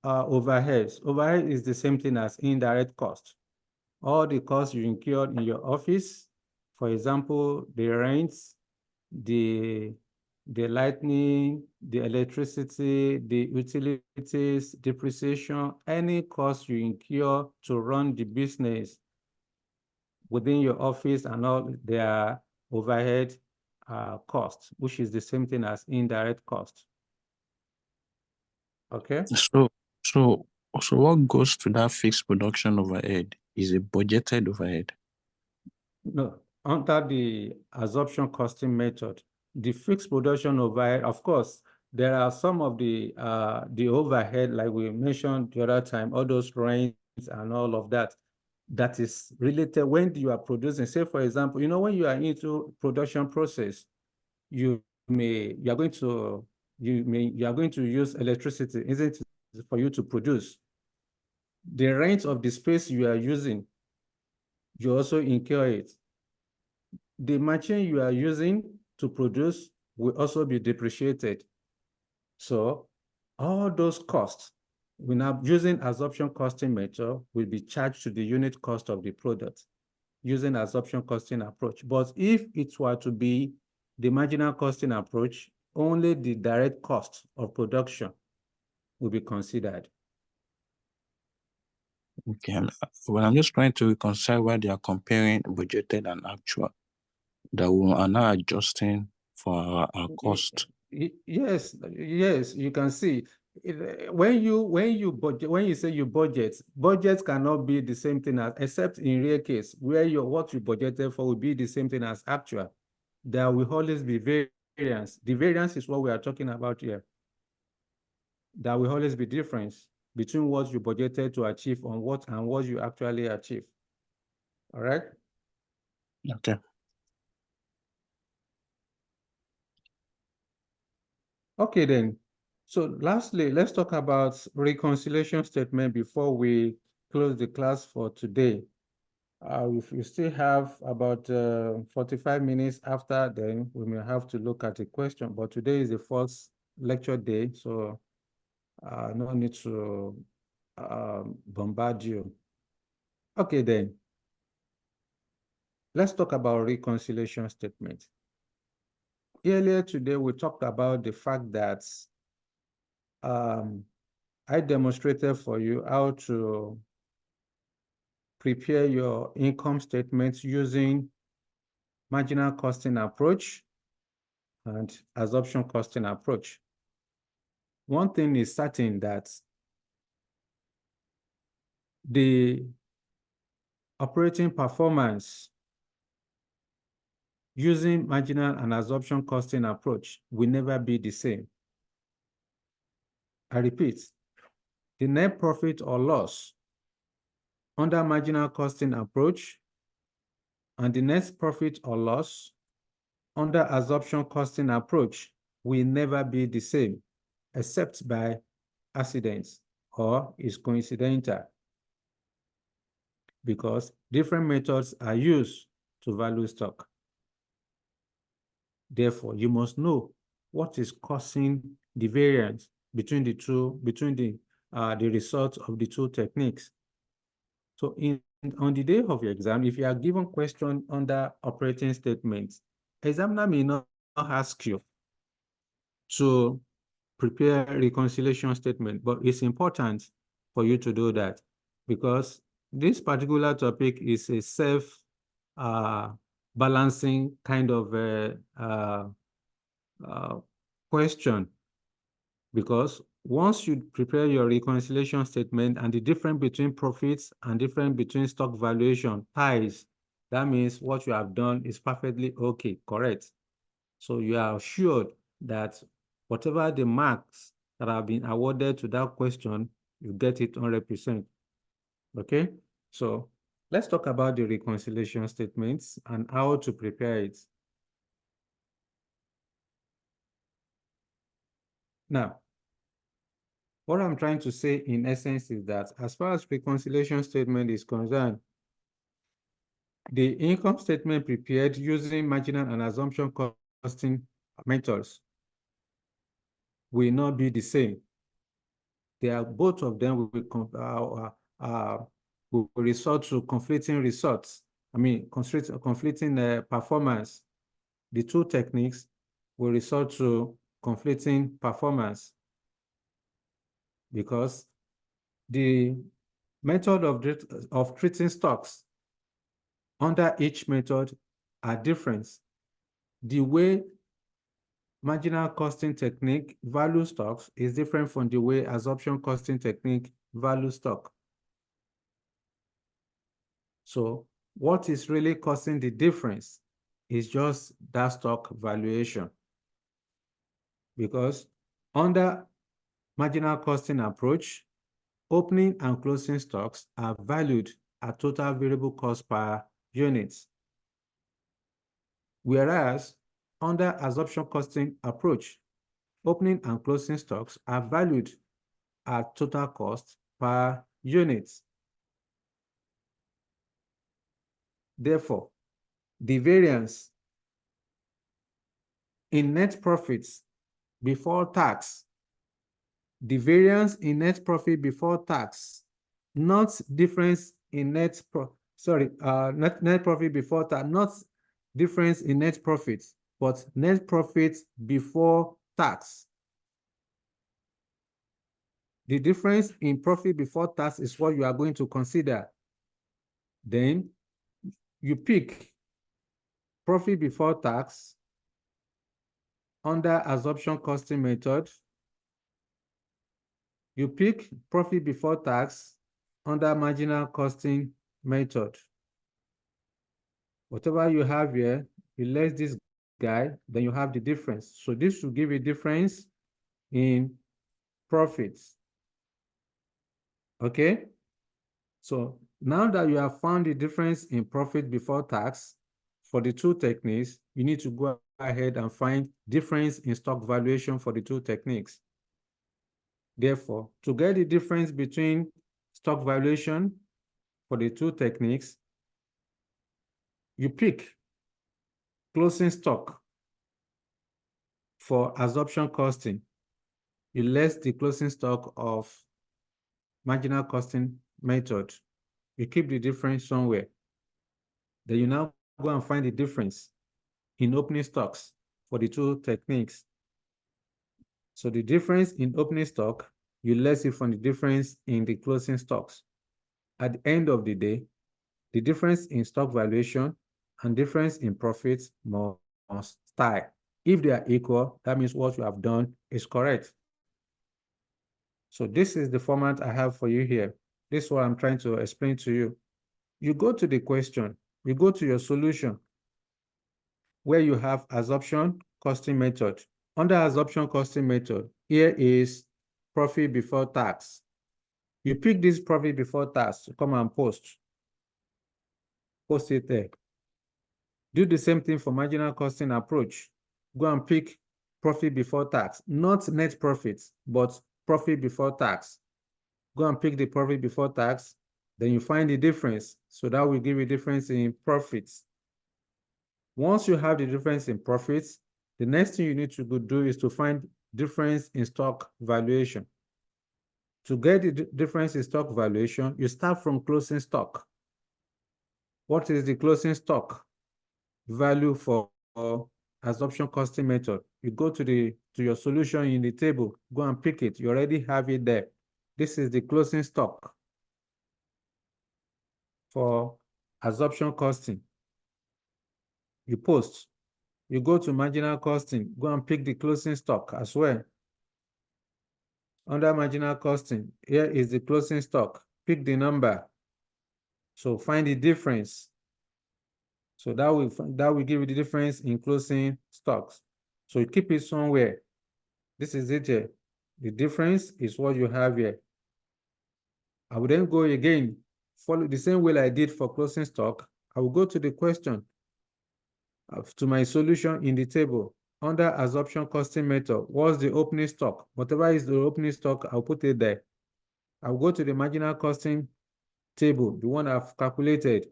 [SPEAKER 1] overheads, overhead is the same thing as indirect cost. All the costs you incurred in your office, for example, the rents, the lighting, the electricity, the utilities, depreciation, any cost you incur to run the business within your office and all their overhead costs, which is the same thing as indirect cost. Okay.
[SPEAKER 8] So what goes to that fixed production overhead is a budgeted overhead.
[SPEAKER 1] No, under the absorption costing method, the fixed production overhead, of course, there are some of the overhead, like we mentioned the other time, all those rents and all of that, that is related when you are producing. Say, for example, you know, when you are into production process, you are going to use electricity, isn't it, for you to produce. The rent of the space you are using, you also incur it. The machine you are using to produce will also be depreciated. So all those costs, we now using absorption costing method, will be charged to the unit cost of the product using absorption costing approach. But if it were to be the marginal costing approach, only the direct cost of production will be considered.
[SPEAKER 8] Okay, well, I'm just trying to reconcile why they are comparing budgeted and actual, that we are now adjusting for our cost.
[SPEAKER 1] Yes, you can see when you say you budget, budgets cannot be the same thing as, except in rare case where what you budgeted for will be the same thing as actual. There will always be variance. The variance is what we are talking about here. There will always be difference between what you budgeted to achieve and what you actually achieve. All right.
[SPEAKER 8] Okay.
[SPEAKER 1] Okay, then. So lastly, let's talk about reconciliation statement before we close the class for today. If we still have about 45 minutes after, then we may have to look at a question. But today is the first lecture day, so no need to bombard you. Okay, then. Let's talk about reconciliation statement. Earlier today, we talked about the fact that I demonstrated for you how to prepare your income statements using marginal costing approach and absorption costing approach. One thing is certain, that the operating performance using marginal and absorption costing approach will never be the same. I repeat, the net profit or loss under marginal costing approach and the net profit or loss under absorption costing approach will never be the same, except by accidents or is coincidental, because different methods are used to value stock. Therefore, you must know what is causing the variance between the two, the results of the two techniques. So on the day of your exam, if you are given question under operating statements, examiner may not ask you, to prepare a reconciliation statement, but it's important for you to do that because this particular topic is a self balancing kind of question, because once you prepare your reconciliation statement and the difference between profits and difference between stock valuation ties, that means what you have done is perfectly okay, correct. So you are assured that whatever the marks that have been awarded to that question, you get it 100%. Okay, so let's talk about the reconciliation statements and how to prepare it. Now, what I'm trying to say in essence is that as far as reconciliation statement is concerned, the income statement prepared using marginal and assumption costing methods will not be the same. They are, both of them will result to conflicting results. I mean, conflicting performance. The two techniques will result to conflicting performance because the method of treating stocks under each method are different. The way marginal costing technique value stocks is different from the way absorption costing technique value stock. So what is really causing the difference is just that stock valuation. Because under marginal costing approach, opening and closing stocks are valued at total variable cost per unit. Whereas under absorption costing approach, opening and closing stocks are valued at total cost per unit. Therefore, the variance in net profits before tax, the variance in net profit before tax, not difference in net profit before tax, not difference in net profits, but net profit before tax. The difference in profit before tax is what you are going to consider. Then you pick profit before tax under absorption costing method. You pick profit before tax under marginal costing method. Whatever you have here, you less this guy, then you have the difference. So this will give a difference in profits. Okay? So now that you have found the difference in profit before tax for the two techniques, you need to go ahead and find difference in stock valuation for the two techniques. Therefore, to get the difference between stock valuation for the two techniques, you pick closing stock for absorption costing. You less the closing stock of marginal costing method. You keep the difference somewhere. Then you now go and find the difference in opening stocks for the two techniques. So the difference in opening stock, you less it from the difference in the closing stocks. At the end of the day, the difference in stock valuation and difference in profits must tie. If they are equal, that means what you have done is correct. So this is the format I have for you here. This is what I'm trying to explain to you. You go to the question, you go to your solution, where you have absorption costing method. Under absorption costing method, here is profit before tax. You pick this profit before tax to come and post. Post it there. Do the same thing for marginal costing approach. Go and pick profit before tax, not net profits, but profit before tax. Go and pick the profit before tax, then you find the difference. So that will give you a difference in profits. Once you have the difference in profits, the next thing you need to do is to find difference in stock valuation. To get the difference in stock valuation, you start from closing stock. What is the closing stock value for absorption costing method. You go to your solution in the table, go and pick it. You already have it there. This is the closing stock for absorption costing. You post. You go to marginal costing, go and pick the closing stock as well. Under marginal costing, here is the closing stock. Pick the number. So find the difference. So that will give you the difference in closing stocks. So you keep it somewhere. This is it here. The difference is what you have here. I will then go again, follow the same way I did for closing stock. I will go to the question, to my solution in the table. Under absorption costing method, what's the opening stock? Whatever is the opening stock, I'll put it there. I'll go to the marginal costing table, the one I've calculated.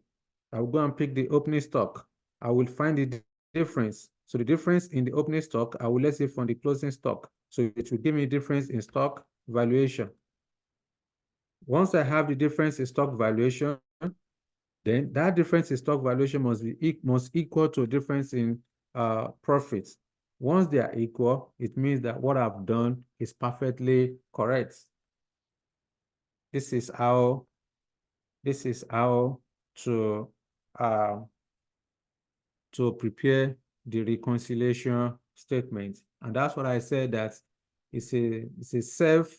[SPEAKER 1] I'll go and pick the opening stock. I will find the difference. So the difference in the opening stock, I will let's say from the closing stock. So it will give me difference in stock valuation. Once I have the difference in stock valuation, then that difference in stock valuation must equal to difference in profits. Once they are equal, it means that what I've done is perfectly correct. This is how to prepare the reconciliation statement. And that's what I said, that it's a self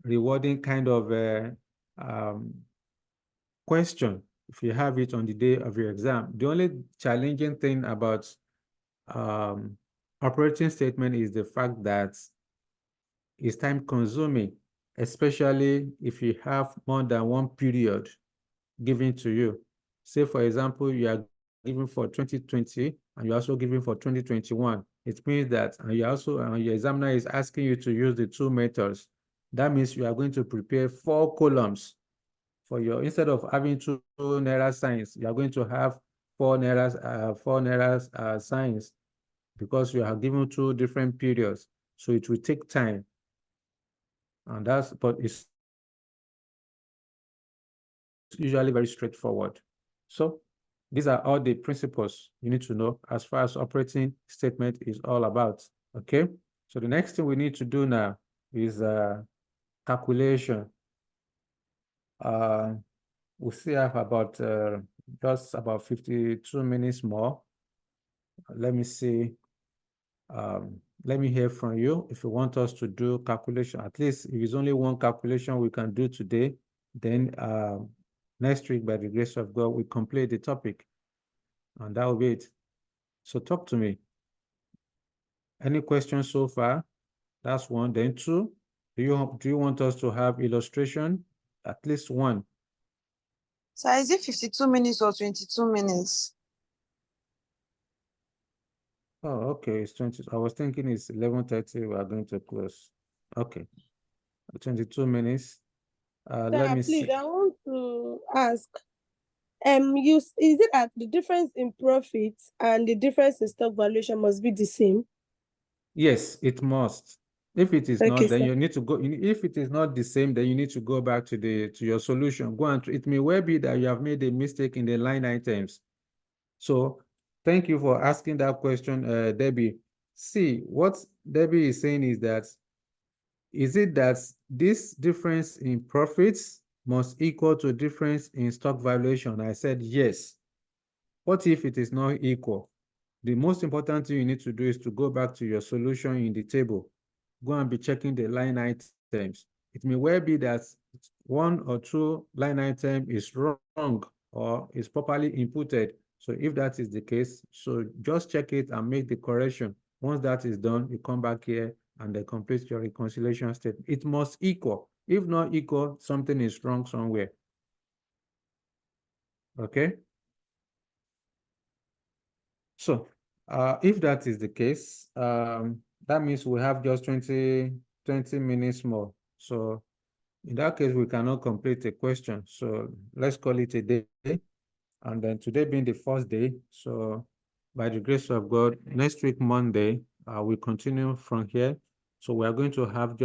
[SPEAKER 1] rewarding kind of question if you have it on the day of your exam. The only challenging thing about operating statement is the fact that it's time consuming, especially if you have more than one period given to you. Say, for example, you are given for 2020 and you're also given for 2021. It means that, and your examiner is asking you to use the two methods. That means you are going to prepare 4 columns for your, instead of having 2 naira signs, you are going to have 4 naira signs, because you are given 2 different periods. So it will take time. And but it's usually very straightforward. So these are all the principles you need to know as far as operating statement is all about. Okay. So the next thing we need to do now is calculation. We still have about just about 52 minutes more. Let me see. Let me hear from you if you want us to do calculation. At least if it's only one calculation we can do today, then next week, by the grace of God, we complete the topic, and that will be it. So talk to me. Any questions so far? That's one. Then 2, do you want us to have illustration? At least 1.
[SPEAKER 5] So is it 52 minutes or 22 minutes?
[SPEAKER 1] Oh, okay. It's 20. I was thinking it's 11:30. We are going to close. Okay. 22 minutes. Let me
[SPEAKER 4] please,
[SPEAKER 1] see.
[SPEAKER 4] I want to ask, is it that the difference in profit and the difference in stock valuation must be the same?
[SPEAKER 1] Yes, it must. If it is
[SPEAKER 4] Okay,
[SPEAKER 1] not, then
[SPEAKER 4] sir.
[SPEAKER 1] you need to go. If it is not the same, then you need to go back to your solution. Go and it may well be that you have made a mistake in the line items. So thank you for asking that question, Debbie. See, what Debbie is saying is that, is it that this difference in profits must equal to difference in stock valuation? I said yes. What if it is not equal? The most important thing you need to do is to go back to your solution in the table. Go and be checking the line items. It may well be that 1 or 2 line item is wrong or is properly inputted. So if that is the case, so just check it and make the correction. Once that is done, you come back here and then complete your reconciliation step. It must equal. If not equal, something is wrong somewhere. Okay? So if that is the case, that means we have just 20 minutes more. So in that case, we cannot complete a question. So let's call it a day. And then today being the first day, so by the grace of God, next week, Monday, we continue from here. So we are going to have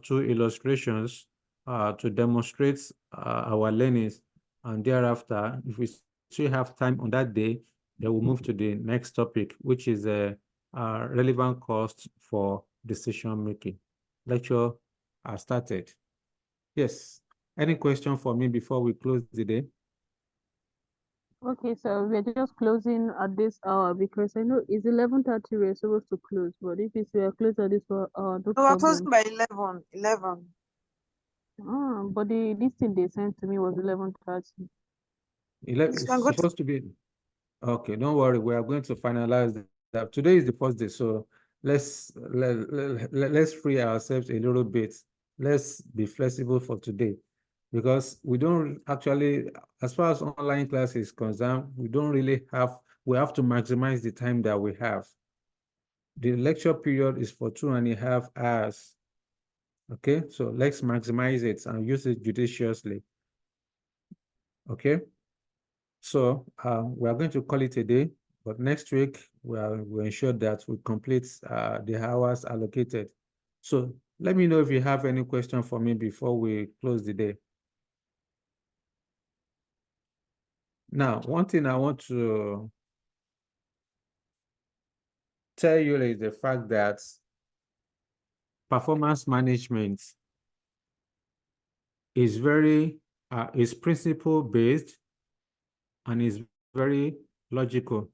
[SPEAKER 1] 2 illustrations to demonstrate our learnings. And thereafter, if we still have time on that day, Then we'll move to the next topic, which is relevant costs for decision making. Lecture started. Yes. Any question for me before we close the day?
[SPEAKER 3] Okay, so we're just closing at this hour because I know it's 11:30 we're supposed to close, but if it's we are closed at this hour, no
[SPEAKER 5] We were closing
[SPEAKER 3] problem.
[SPEAKER 5] by 11.
[SPEAKER 3] But this thing they sent to me was 11:30.
[SPEAKER 1] It's
[SPEAKER 5] can go to-
[SPEAKER 1] supposed to be. Okay, don't worry. We are going to finalize that. Today is the first day, so let's free ourselves a little bit. Let's be flexible for today, because we don't actually, as far as online class is concerned, we don't really have. We have to maximize the time that we have. The lecture period is for 2.5 hours. Okay, so let's maximize it and use it judiciously. Okay. So we are going to call it a day, but next week we'll ensure that we complete the hours allocated. So let me know if you have any question for me before we close the day. Now, one thing I want to tell you is the fact that performance management is is principle based and is very logical.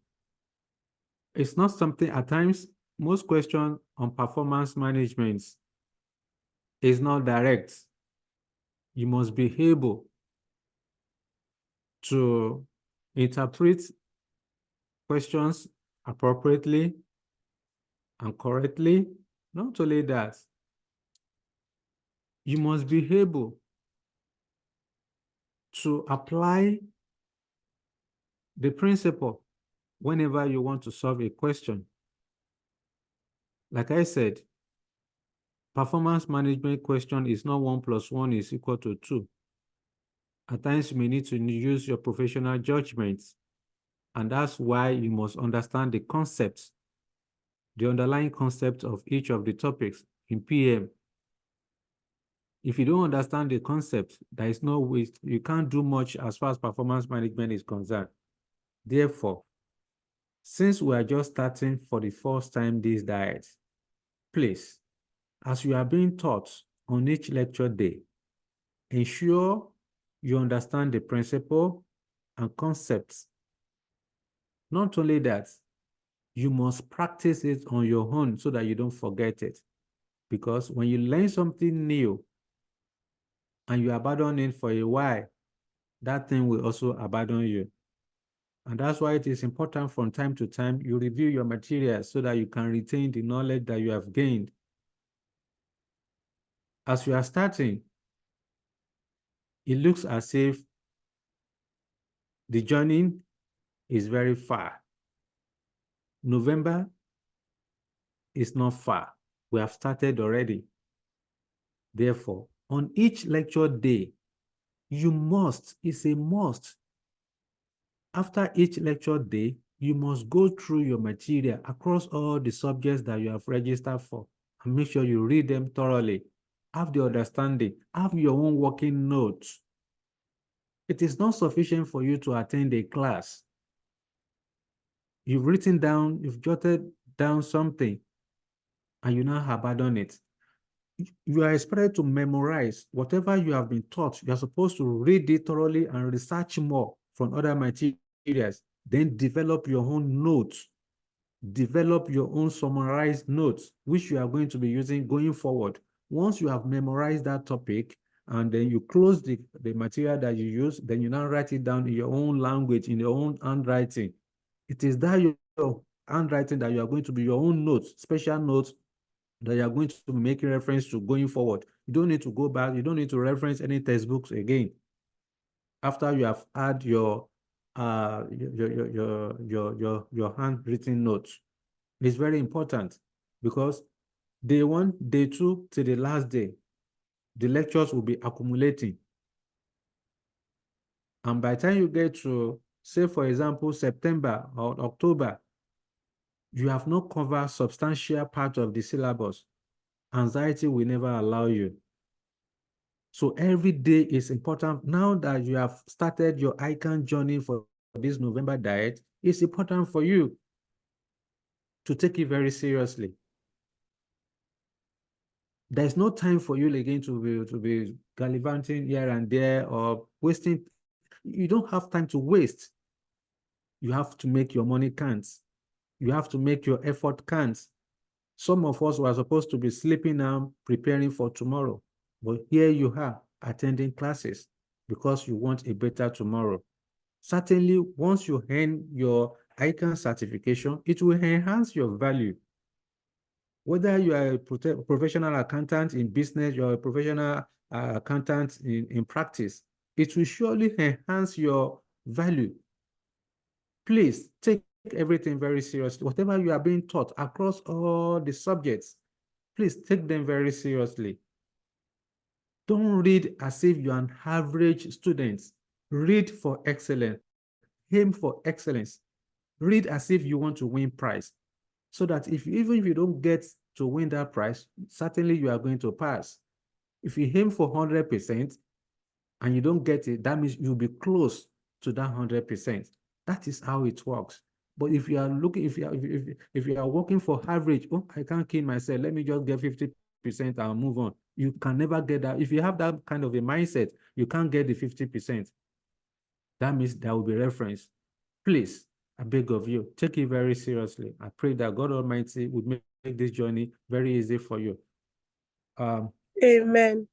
[SPEAKER 1] It's not something, at times, most questions on performance management is not direct. You must be able to interpret questions appropriately and correctly. Not only that, you must be able to apply the principle whenever you want to solve a question. Like I said, performance management question is not 1 + 1 is equal to 2. At times, you may need to use your professional judgments, and that's why you must understand the concepts, the underlying concept of each of the topics in PM. If you don't understand the concept, there is no way, you can't do much as far as performance management is concerned. Therefore, since we are just starting for the first time this diet, please, as you are being taught on each lecture day, ensure you understand the principle and concepts. Not only that, you must practice it on your own so that you don't forget it. Because when you learn something new and you abandon it for a while, that thing will also abandon you. And that's why it is important from time to time you review your materials so that you can retain the knowledge that you have gained. As you are starting, it looks as if the journey is very far. November is not far. We have started already. Therefore, on each lecture day, you must, it's a must. After each lecture day, you must go through your material across all the subjects that you have registered for and make sure you read them thoroughly. Have the understanding, have your own working notes. It is not sufficient for you to attend a class. You've written down, you've jotted down something, and you now abandon it. You are expected to memorize whatever you have been taught. You are supposed to read it thoroughly and research more from other materials. Then develop your own notes. Develop your own summarized notes, which you are going to be using going forward. Once you have memorized that topic, and then you close the material that you use, then you now write it down in your own language, in your own handwriting. It is that your handwriting that you are going to be your own notes, special notes that you are going to make reference to going forward. You don't need to go back. You don't need to reference any textbooks again. After you have had your handwritten notes, it's very important because day 1, day 2 to the last day, the lectures will be accumulating. And by the time you get to, say, for example, September or October, you have not covered substantial part of the syllabus. Anxiety will never allow you. So every day is important. Now that you have started your ICANN journey for this November diet, It's important for you to take it very seriously. There's no time for you again to be gallivanting here and there or wasting. You don't have time to waste. You have to make your money count. You have to make your effort count. Some of us were supposed to be sleeping now, preparing for tomorrow. But here you are attending classes because you want a better tomorrow. Certainly, once you earn your ICANN certification, it will enhance your value. Whether you are a professional accountant in business, you're a professional accountant in practice, it will surely enhance your value. Please take everything very seriously. Whatever you are being taught across all the subjects, please take them very seriously. Don't read as if you're an average student. Read for excellence. Aim for excellence. Read as if you want to win prize. So that even if you don't get to win that prize, certainly you are going to pass. If you aim for 100% and you don't get it, that means you'll be close to that 100%. That is how it works. But if you are looking, if you are working for average, oh, I can't kill myself, let me just get 50% and move on. You can never get that. If you have that kind of a mindset, you can't get the 50%. That means there will be reference. Please, I beg of you, take it very seriously. I pray that God Almighty would make this journey very easy for you.
[SPEAKER 4] Amen.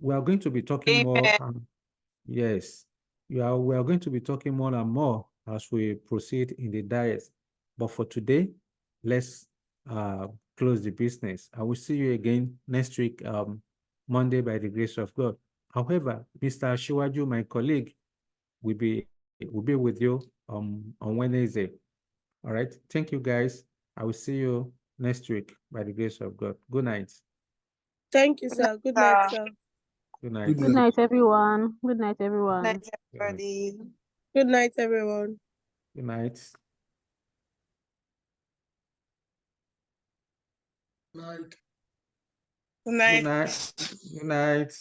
[SPEAKER 1] We are going to be talking more. Yes, we are going to be talking more and more as we proceed in the diet. But for today, let's close the business. I will see you again next week, Monday, by the grace of God. However, Mr. Shiwaju, my colleague, will be with you on Wednesday. All right. Thank you, guys. I will see you next week by the grace of God. Good night.
[SPEAKER 4] Thank you, sir. Good night, sir.
[SPEAKER 1] Good night.
[SPEAKER 6] Good
[SPEAKER 3] Good night, everyone. Good night, everyone.
[SPEAKER 5] Night, everybody.
[SPEAKER 4] Good night, everyone.
[SPEAKER 1] Good night.
[SPEAKER 6] night.
[SPEAKER 2] Good night.
[SPEAKER 1] Good night. Good night.